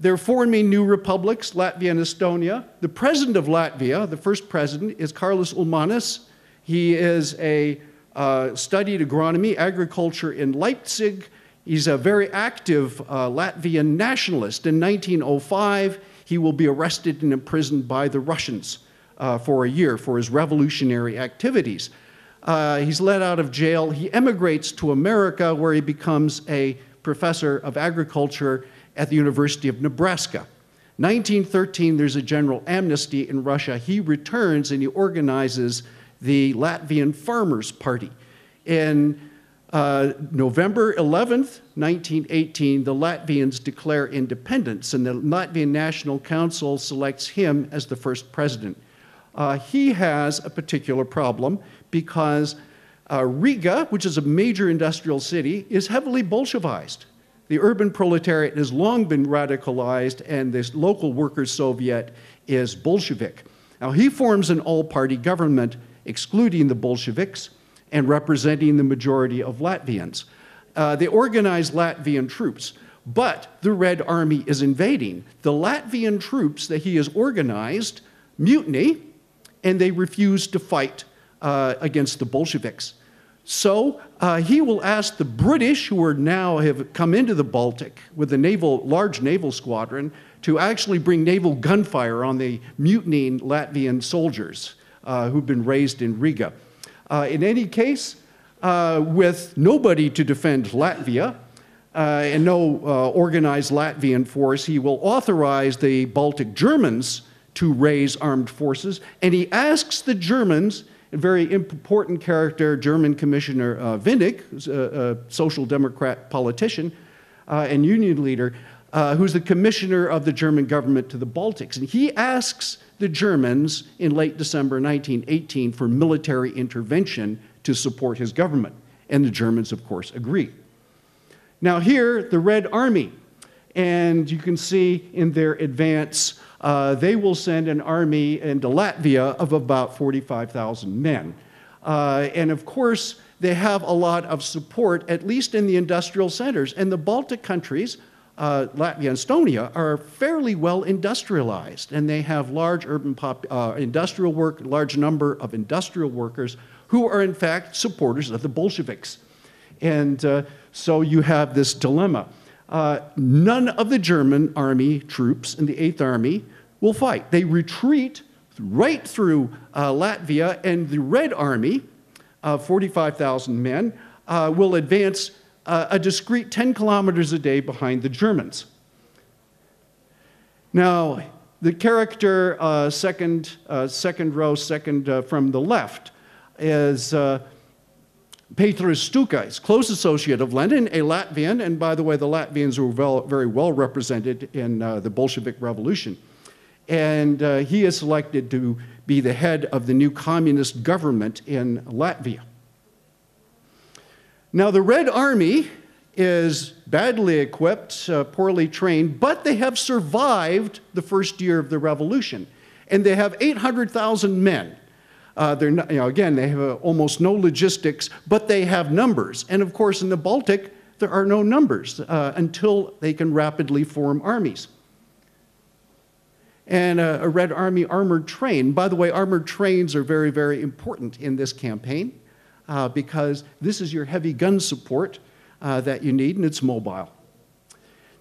S10: they're forming new republics, Latvia and Estonia. The president of Latvia, the first president, is Karlis Ulmanis. He is studied agronomy, agriculture in Leipzig. He's a very active Latvian nationalist. In 1905, he will be arrested and imprisoned by the Russians for a year for his revolutionary activities. He's let out of jail. He emigrates to America, where he becomes a professor of agriculture at the University of Nebraska. 1913, there's a general amnesty in Russia. He returns and he organizes the Latvian Farmers' Party. In November 11th, 1918, the Latvians declare independence, and the Latvian National Council selects him as the first president. He has a particular problem because Riga, which is a major industrial city, is heavily Bolshevized. The urban proletariat has long been radicalized, and this local workers' Soviet is Bolshevik. Now, he forms an all-party government, excluding the Bolsheviks and representing the majority of Latvians. They organize Latvian troops, but the Red Army is invading. The Latvian troops that he has organized mutiny, and they refuse to fight against the Bolsheviks. So he will ask the British, who are now have come into the Baltic with a large naval squadron, to actually bring naval gunfire on the mutinying Latvian soldiers who've been raised in Riga. In any case, with nobody to defend Latvia and no organized Latvian force, he will authorize the Baltic Germans to raise armed forces, and he asks the Germans, a very important character, German Commissioner Winnig, who's a social democrat politician and union leader, who's the commissioner of the German government to the Baltics. And he asks the Germans in late December 1918 for military intervention to support his government. And the Germans, of course, agree. Now here, the Red Army. And you can see in their advance, they will send an army into Latvia of about 45,000 men. And of course, they have a lot of support, at least in the industrial centers. And the Baltic countries, Latvia and Estonia, are fairly well industrialized. And they have large urban industrial work, large number of industrial workers who are in fact supporters of the Bolsheviks. And so you have this dilemma. None of the German army troops in the 8th Army will fight. They retreat right through Latvia, and the Red Army, 45,000 men, will advance a discrete 10 kilometers a day behind the Germans. Now, the character second row, from the left, is Petrus Stuka, his close associate of Lenin, a Latvian, and by the way, the Latvians were very well represented in the Bolshevik Revolution. And he is selected to be the head of the new communist government in Latvia. Now, the Red Army is badly equipped, poorly trained, but they have survived the first year of the revolution. And they have 800,000 men. They're not, again, they have almost no logistics, but they have numbers. And of course, in the Baltic, there are no numbers until they can rapidly form armies. And a Red Army armored train. By the way, armored trains are very, very important in this campaign because this is your heavy gun support that you need, and it's mobile.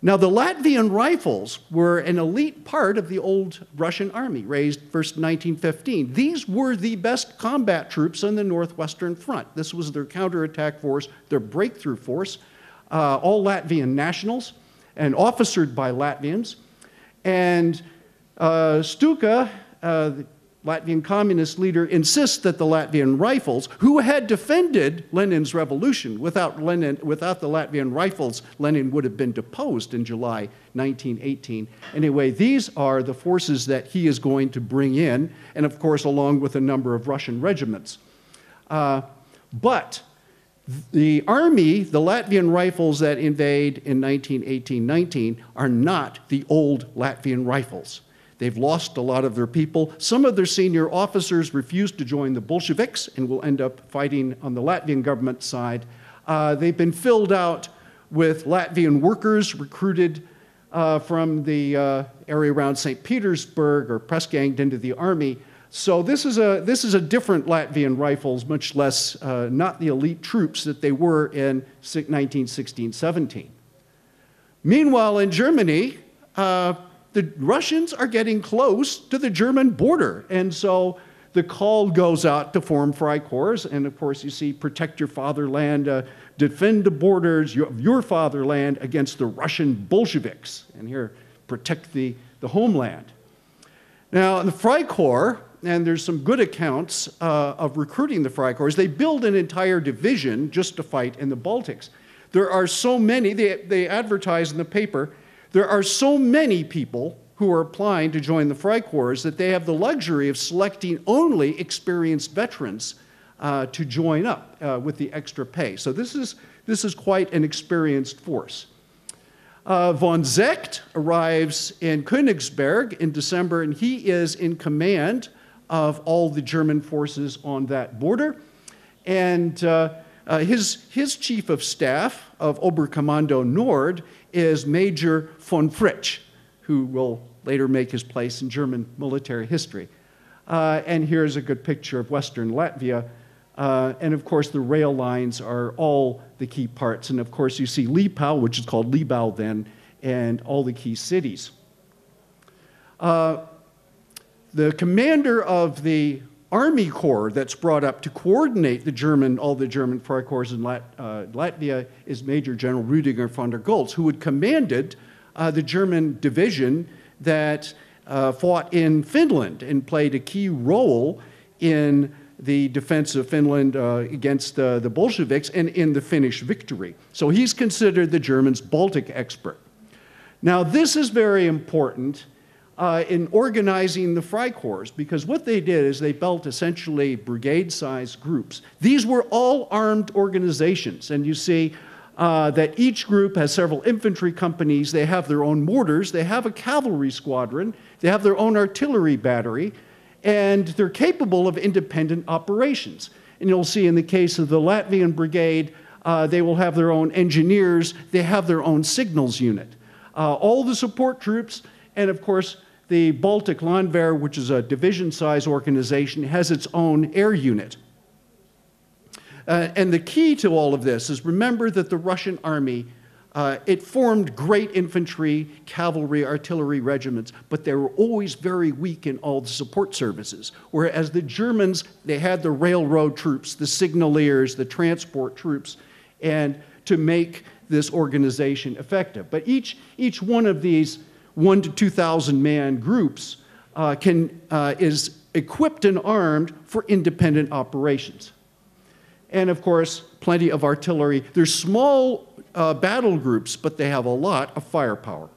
S10: Now, the Latvian rifles were an elite part of the old Russian army, raised first in 1915. These were the best combat troops on the Northwestern Front. This was their counterattack force, their breakthrough force, all Latvian nationals and officered by Latvians. And Stuka, the Latvian communist leader, insists that the Latvian rifles, who had defended Lenin's revolution, without the Latvian rifles, Lenin would have been deposed in July 1918. Anyway, these are the forces that he is going to bring in, and of course, along with a number of Russian regiments. But the army, the Latvian rifles that invade in 1918-19, are not the old Latvian rifles. They've lost a lot of their people. Some of their senior officers refused to join the Bolsheviks and will end up fighting on the Latvian government side. They've been filled out with Latvian workers recruited from the area around St. Petersburg or press ganged into the army. So this is a different Latvian rifles, much less not the elite troops that they were in 1916-17. Meanwhile, in Germany, the Russians are getting close to the German border. And so the call goes out to form Freikorps. And of course, you see, protect your fatherland, defend the borders of your fatherland against the Russian Bolsheviks. And here, protect the homeland. Now, the Freikorps, and there's some good accounts of recruiting the Freikorps, they build an entire division just to fight in the Baltics. There are so many, they advertise in the paper, there are so many people who are applying to join the Freikorps that they have the luxury of selecting only experienced veterans to join up with the extra pay. So this is quite an experienced force. Von Zecht arrives in Königsberg in December, and he is in command of all the German forces on that border. And his chief of staff of Oberkommando Nord is Major von Fritsch, who will later make his place in German military history. And here's a good picture of Western Latvia. And of course, the rail lines are all the key parts. And of course, you see Liepāu, which is called Libau then, and all the key cities. The commander of the Army Corps that's brought up to coordinate all the German Freikorps in Latvia is Major General Rüdiger von der Goltz, who had commanded the German division that fought in Finland and played a key role in the defense of Finland against the Bolsheviks and in the Finnish victory. So he's considered the Germans' Baltic expert. Now, this is very important in organizing the Freikorps, because what they did is they built essentially brigade-sized groups. These were all armed organizations, and you see that each group has several infantry companies, they have their own mortars, they have a cavalry squadron, they have their own artillery battery, and they're capable of independent operations. And you'll see in the case of the Latvian brigade, they will have their own engineers, they have their own signals unit. All the support troops, and of course, the Baltic Landwehr, which is a division-size organization, has its own air unit. And the key to all of this is remember that the Russian army, it formed great infantry, cavalry, artillery regiments, but they were always very weak in all the support services. Whereas the Germans, they had the railroad troops, the signaliers, the transport troops, and to make this organization effective. But each one of these 1,000 to 2,000 man groups is equipped and armed for independent operations. And of course, plenty of artillery. They're small battle groups, but they have a lot of firepower.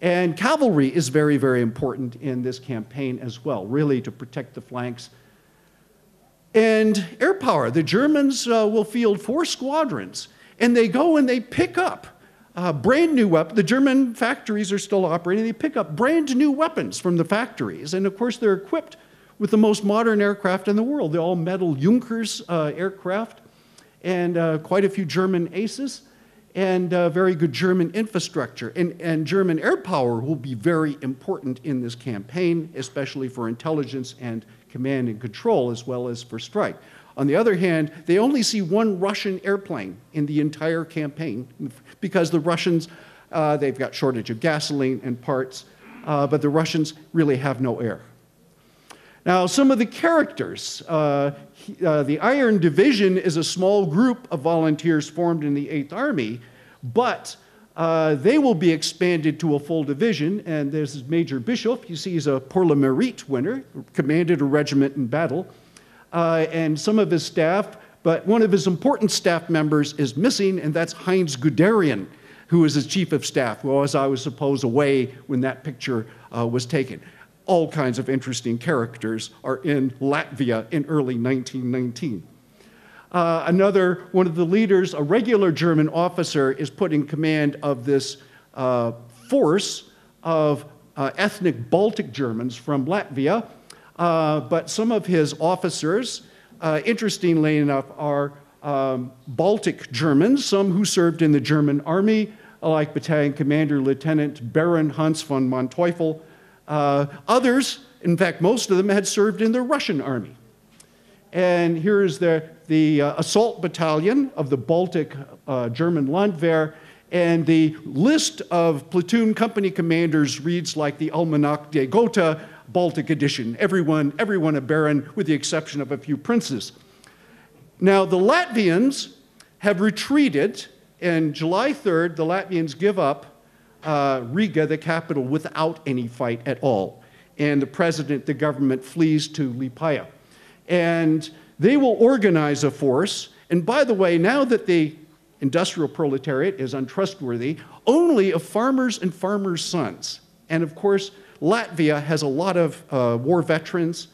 S10: And cavalry is very, very important in this campaign as well, really to protect the flanks. And air power. The Germans will field 4 squadrons, and they go and they pick up brand new weapons. The German factories are still operating. They pick up brand new weapons from the factories. And of course, they're equipped with the most modern aircraft in the world. They're all metal Junkers aircraft, and quite a few German aces, and very good German infrastructure. And German air power will be very important in this campaign, especially for intelligence and command and control, as well as for strike. On the other hand, they only see 1 Russian airplane in the entire campaign, because the Russians, they've got shortage of gasoline and parts, but the Russians really have no air. Now, some of the characters. The Iron Division is a small group of volunteers formed in the 8th Army, but they will be expanded to a full division, and there's Major Bischoff. You see he's a Pour le Mérite winner, commanded a regiment in battle, and some of his staff, but one of his important staff members is missing, and that's Heinz Guderian, who is his chief of staff, who, as I was supposed, away when that picture was taken. All kinds of interesting characters are in Latvia in early 1919. Another one of the leaders, a regular German officer, is put in command of this force of ethnic Baltic Germans from Latvia, but some of his officers, interestingly enough, are Baltic Germans, some who served in the German army, like Battalion Commander Lieutenant Baron Hans von Manteuffel. Others, in fact, most of them had served in the Russian army. And here is the assault battalion of the Baltic German Landwehr, and the list of platoon company commanders reads like the Almanach de Gotha Baltic edition. Everyone a baron, with the exception of a few princes. Now, the Latvians have retreated, and July 3rd, the Latvians give up Riga, the capital, without any fight at all. And the president, the government, flees to Liepāja. And they will organize a force. And by the way, now that the industrial proletariat is untrustworthy, only of farmers and farmers' sons. And of course, Latvia has a lot of war veterans.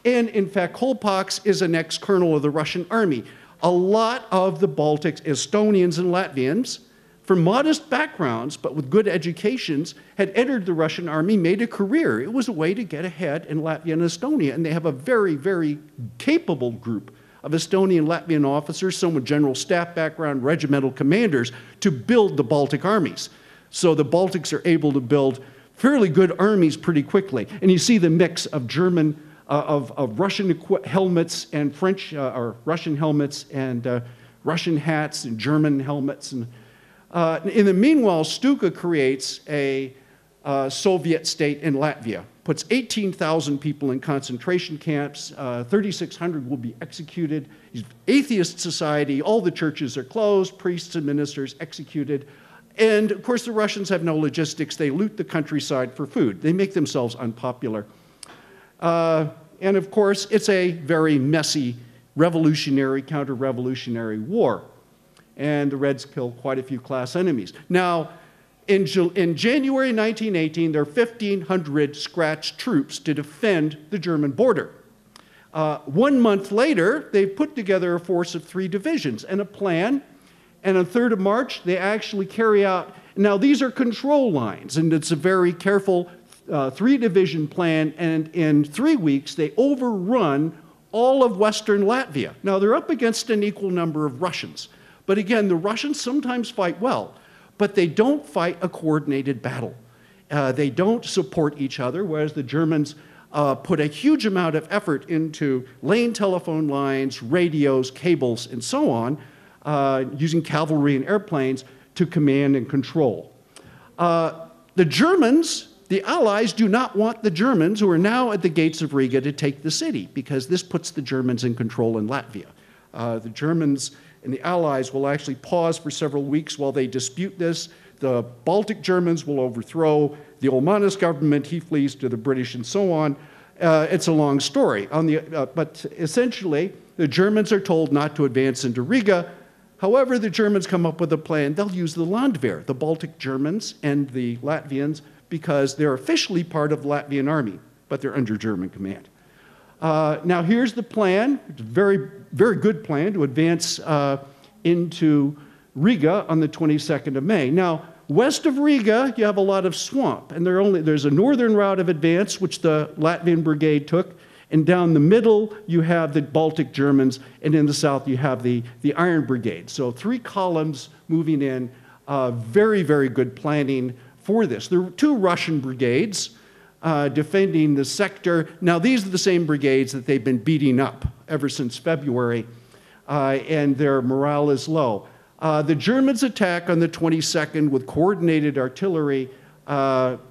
S10: And in fact, Kolpaks is an ex-colonel of the Russian army. A lot of the Baltics, Estonians and Latvians, from modest backgrounds, but with good educations, had entered the Russian army, made a career. It was a way to get ahead in Latvia and Estonia, and they have a very, very capable group of Estonian and Latvian officers, some with general staff background, regimental commanders, to build the Baltic armies. So the Baltics are able to build fairly good armies pretty quickly. And you see the mix of German, of Russian helmets and French, or Russian helmets and Russian hats and German helmets. And in the meanwhile, Stuka creates a Soviet state in Latvia, puts 18,000 people in concentration camps, 3,600 will be executed. Atheist society, all the churches are closed, priests and ministers executed. And of course the Russians have no logistics, they loot the countryside for food. They make themselves unpopular. And of course it's a very messy revolutionary, counter-revolutionary war. And the Reds kill quite a few class enemies. Now, in January 1918, there are 1,500 scratch troops to defend the German border. 1 month later, they put together a force of 3 divisions and a plan, and on 3rd of March, they actually carry out, now these are control lines, and it's a very careful 3-division plan, and in 3 weeks, they overrun all of Western Latvia. Now, they're up against an equal number of Russians, but again, the Russians sometimes fight well, but they don't fight a coordinated battle. They don't support each other, whereas the Germans put a huge amount of effort into laying telephone lines, radios, cables, and so on, using cavalry and airplanes to command and control. The Germans, the Allies, do not want the Germans, who are now at the gates of Riga, to take the city, because this puts the Germans in control in Latvia. The Germans and the Allies will actually pause for several weeks while they dispute this. The Baltic Germans will overthrow the Ulmanis government, he flees to the British, and so on. It's a long story. But essentially, the Germans are told not to advance into Riga. However, the Germans come up with a plan. They'll use the Landwehr, the Baltic Germans and the Latvians, because they're officially part of the Latvian army, but they're under German command. Now here's the plan, it's a very, very good plan to advance into Riga on the 22nd of May. Now, west of Riga, you have a lot of swamp, and there's a northern route of advance, which the Latvian brigade took, and down the middle, you have the Baltic Germans, and in the south, you have the Iron Brigade. So 3 columns moving in, very, very good planning for this. There were 2 Russian brigades defending the sector. Now, these are the same brigades that they've been beating up ever since February, and their morale is low. The Germans attack on the 22nd with coordinated artillery,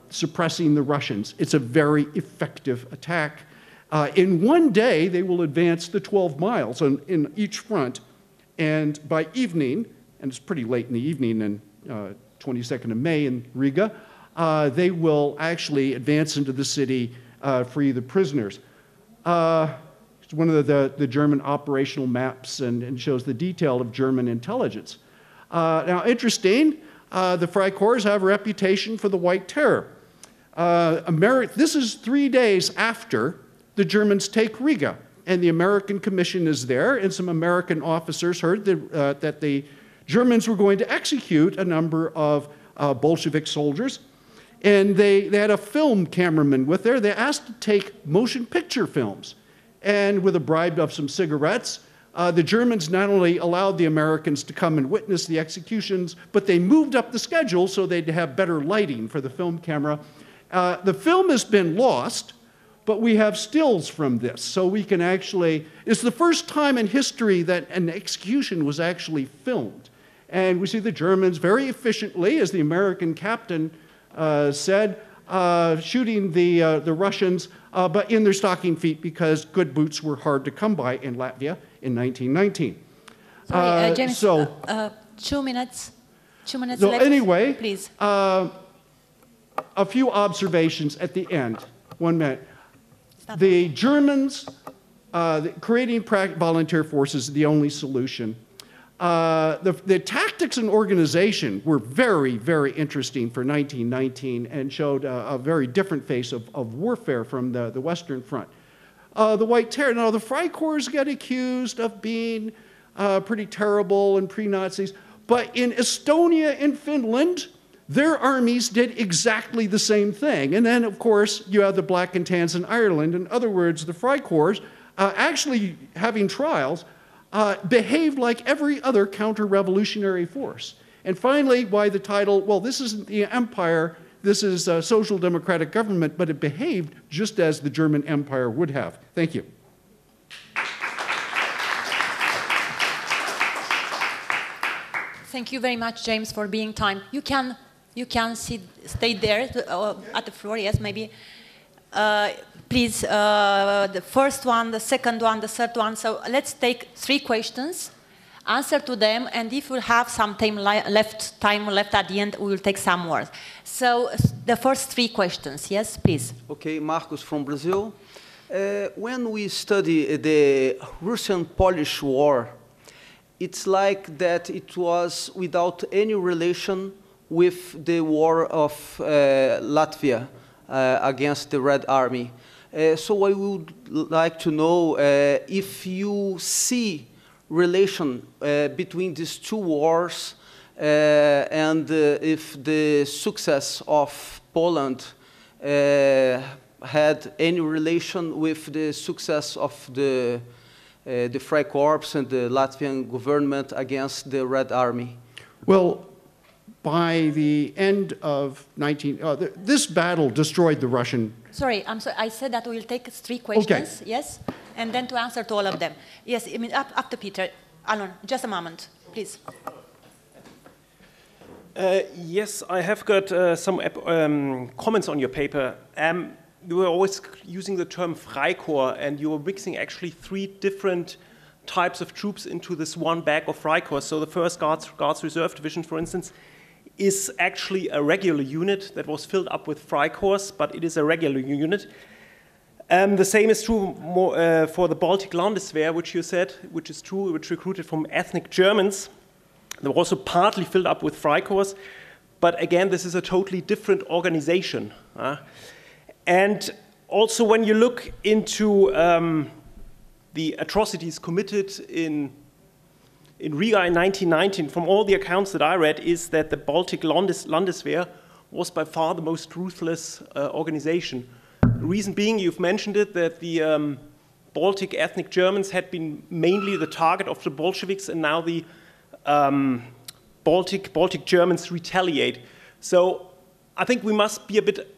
S10: suppressing the Russians. It's a very effective attack. In 1 day, they will advance the 12 miles in each front, and by evening, and it's pretty late in the evening in 22nd of May in Riga, they will actually advance into the city, free the prisoners. It's one of the German operational maps and shows the detail of German intelligence. Now, interesting, the Freikorps have a reputation for the White Terror. This is 3 days after the Germans take Riga, and the American commission is there, and some American officers heard that the Germans were going to execute a number of Bolshevik soldiers, and they had a film cameraman with there. They asked to take motion picture films, and with a bribe of some cigarettes, the Germans not only allowed the Americans to come and witness the executions, but they moved up the schedule so they'd have better lighting for the film camera. The film has been lost, but we have stills from this, so we can actually, it's the first time in history that an execution was actually filmed. And we see the Germans very efficiently, as the American captain said, shooting the Russians, but in their stocking feet, because good boots were hard to come by in Latvia in 1919.
S1: Sorry, James,
S10: so
S1: 2 minutes. 2 minutes
S10: so
S1: left.
S10: Anyway,
S1: please.
S10: A few observations at the end. 1 minute. The Germans, creating volunteer forces is the only solution. The tactics and organization were very, very interesting for 1919 and showed a very different face of warfare from the Western Front. The White Terror, now the Freikorps get accused of being pretty terrible and pre-Nazis, but in Estonia and Finland, their armies did exactly the same thing. And then, of course, you have the Black and Tans in Ireland. In other words, the Freikorps, actually having trials, behaved like every other counter-revolutionary force. And finally, why the title, well, this isn't the empire, this is a social democratic government, but it behaved just as the German Empire would have. Thank you.
S1: Thank you very much, James, for being time. You can stay there at the floor, yes, maybe. Please, the first one, the second one, the third one. So let's take 3 questions, answer to them, and if we have some time left at the end, we will take some more. So the first 3 questions, yes, please.
S11: Okay, Marcos from Brazil. When we study the Russian-Polish War, it's like that it was without any relation with the war of Latvia against the Red Army. So I would like to know if you see relation between these 2 wars and if the success of Poland had any relation with the success of the Freikorps and the Latvian government against the Red Army?
S10: Well, by the end of this battle destroyed the Russian.
S1: Sorry, I'm sorry. I said that we will take 3 questions, okay. Yes, and then to answer to all of them. Yes, I mean up to Peter. Alon, just a moment, please.
S9: Yes, I have got some comments on your paper. You were always using the term Freikorps, and you were mixing actually 3 different types of troops into this one bag of Freikorps. So the 1st Guards Reserve Division, for instance, is actually a regular unit that was filled up with Freikorps, but it is a regular unit. The same is true for the Baltic Landeswehr, which you said, which is true, which recruited from ethnic Germans. They were also partly filled up with Freikorps, but again, this is a totally different organization. And also when you look into the atrocities committed in Riga in 1919, from all the accounts that I read, is that the Baltic Landeswehr was by far the most ruthless organization. The reason being, you've mentioned it, that the Baltic ethnic Germans had been mainly the target of the Bolsheviks, and now the Baltic Germans retaliate. So I think we must be a bit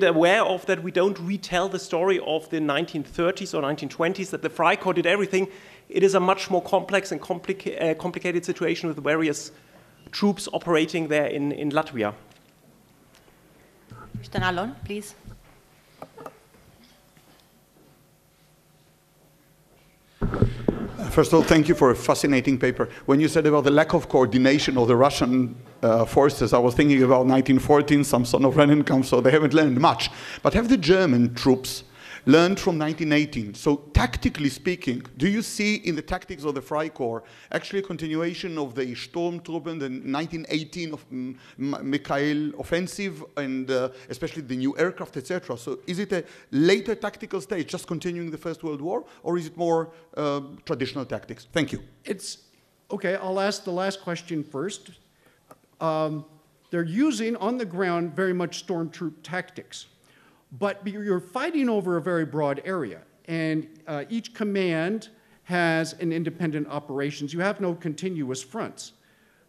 S9: aware of that. We don't retell the story of the 1930s or 1920s, that the Freikorps did everything. It is a much more complex and complicated situation with various troops operating there in Latvia.
S1: Mr. Alon, please.
S12: First of all, thank you for a fascinating paper. When you said about the lack of coordination of the Russian forces, I was thinking about 1914, some son of Rennenkampf, so they haven't learned much. But have the German troops learned from 1918? So tactically speaking, do you see in the tactics of the Freikorps actually a continuation of the Sturmtruppen, the 1918 of Mikhail offensive, and especially the new aircraft, etc.? So is it a later tactical stage, just continuing the First World War, or is it more traditional tactics? Thank you.
S10: Okay, I'll ask the last question first. They're using on the ground very much stormtroop tactics. But you're fighting over a very broad area, and each command has an independent operations. You have no continuous fronts.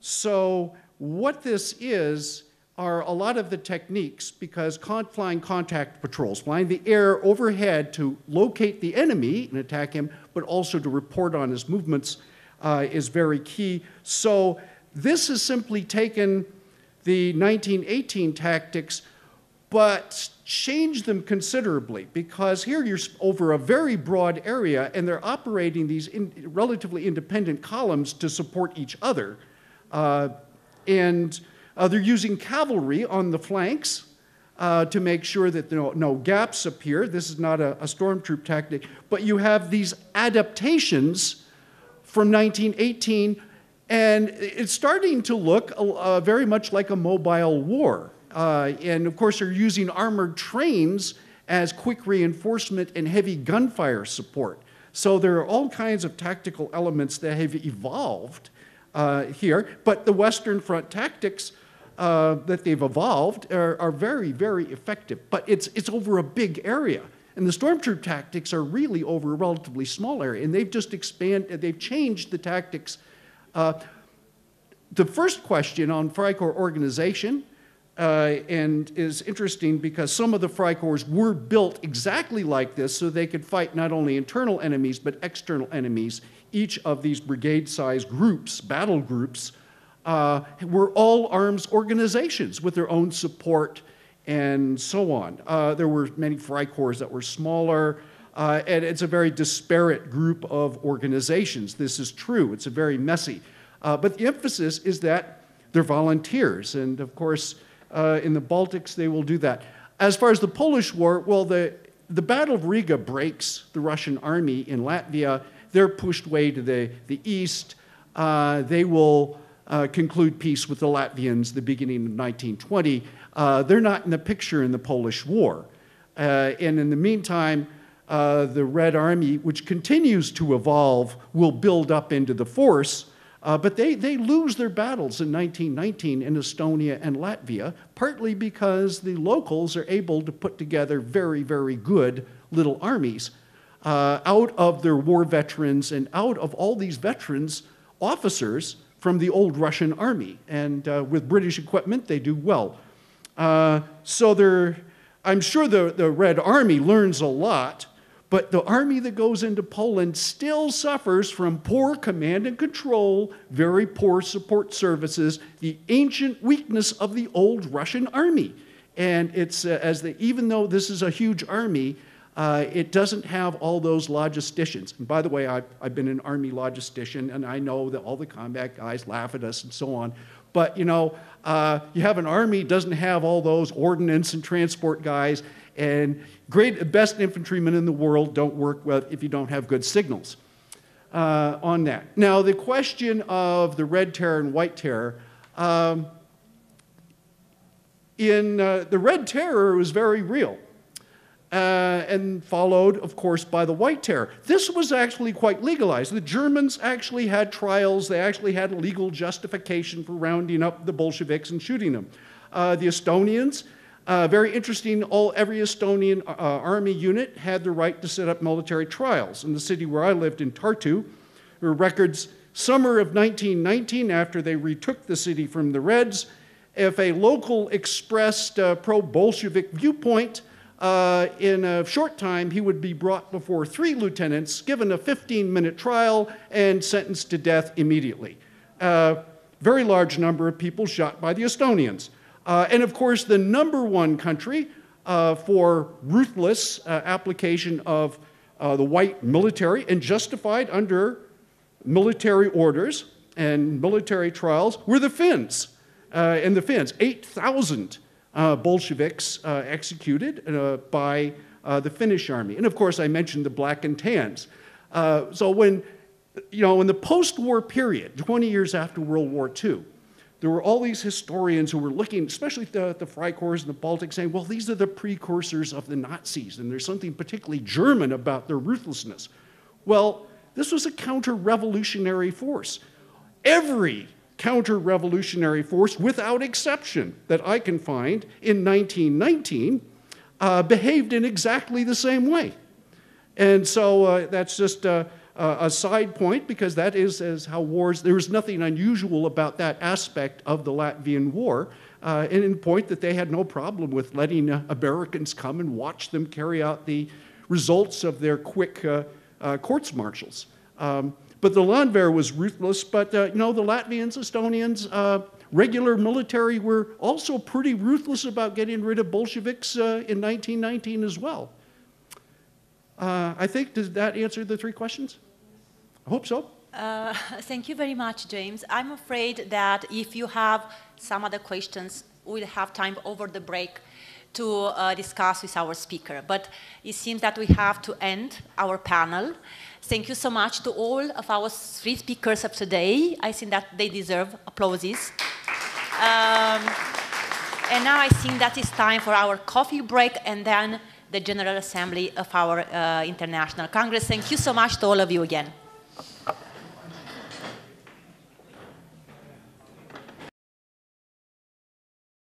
S10: So what this is are a lot of the techniques, because flying contact patrols, flying the air overhead to locate the enemy and attack him, but also to report on his movements is very key. So this has simply taken the 1918 tactics, but change them considerably, because here you're over a very broad area and they're operating these relatively independent columns to support each other. They're using cavalry on the flanks to make sure that no gaps appear. This is not a stormtroop tactic, but you have these adaptations from 1918, and it's starting to look very much like a mobile war. And of course, they're using armored trains as quick reinforcement and heavy gunfire support. So there are all kinds of tactical elements that have evolved here, but the Western Front tactics that they've evolved are very, very effective. But it's over a big area. And the stormtroop tactics are really over a relatively small area, and they've just they've changed the tactics. The first question on Freikorps organization and is interesting, because some of the Freikorps were built exactly like this so they could fight not only internal enemies but external enemies. Each of these brigade-sized groups, battle groups, were all arms organizations with their own support and so on. There were many Freikorps that were smaller, and it's a very disparate group of organizations. This is true. It's a very messy. But the emphasis is that they're volunteers, and of course, in the Baltics, they will do that. As far as the Polish War, well, the Battle of Riga breaks the Russian army in Latvia. They're pushed way to the east. They will conclude peace with the Latvians the beginning of 1920. They're not in the picture in the Polish War. And in the meantime, the Red Army, which continues to evolve, will build up into the force. But they lose their battles in 1919 in Estonia and Latvia, partly because the locals are able to put together very, very good little armies out of their war veterans and out of all these veterans, officers from the old Russian army. And with British equipment, they do well. So I'm sure the Red Army learns a lot, but the army that goes into Poland still suffers from poor command and control, very poor support services, the ancient weakness of the old Russian army. And it's even though this is a huge army, it doesn't have all those logisticians. And by the way, I've been an army logistician, and I know that all the combat guys laugh at us and so on. But you know, you have an army, doesn't have all those ordnance and transport guys, and best infantrymen in the world don't work well if you don't have good signals on that. Now, the question of the Red Terror and White Terror, the Red Terror was very real. And followed, of course, by the White Terror. This was actually quite legalized. The Germans actually had trials. They actually had a legal justification for rounding up the Bolsheviks and shooting them. The Estonians, very interesting, every Estonian army unit had the right to set up military trials. In the city where I lived, in Tartu, there were records summer of 1919, after they retook the city from the Reds, if a local expressed pro-Bolshevik viewpoint, in a short time, he would be brought before 3 lieutenants, given a 15-minute trial, and sentenced to death immediately. Very large number of people shot by the Estonians. And of course, the #1 country for ruthless application of the white military and justified under military orders and military trials were the Finns. And the Finns, 8,000 Bolsheviks executed by the Finnish army. And of course, I mentioned the Black and Tans. So when, in the post-war period, 20 years after World War II, there were all these historians who were looking, especially the Freikorps in the Baltic, saying, well, these are the precursors of the Nazis, and there's something particularly German about their ruthlessness. Well, this was a counter-revolutionary force. Every counter-revolutionary force, without exception, that I can find in 1919 behaved in exactly the same way. And so that's just a side point, because that is as how wars, there was nothing unusual about that aspect of the Latvian War, and in point that they had no problem with letting Americans come and watch them carry out the results of their quick courts-martials. But the Landwehr was ruthless, but the Latvians, Estonians, regular military were also pretty ruthless about getting rid of Bolsheviks in 1919 as well. I think, does that answer the 3 questions? I hope so.
S1: Thank you very much, James. I'm afraid that if you have some other questions, we'll have time over the break to discuss with our speaker. But it seems that we have to end our panel. Thank you so much to all of our 3 speakers of today. I think that they deserve applauses. And now I think that it's time for our coffee break and then the General Assembly of our International Congress. Thank you so much to all of you again.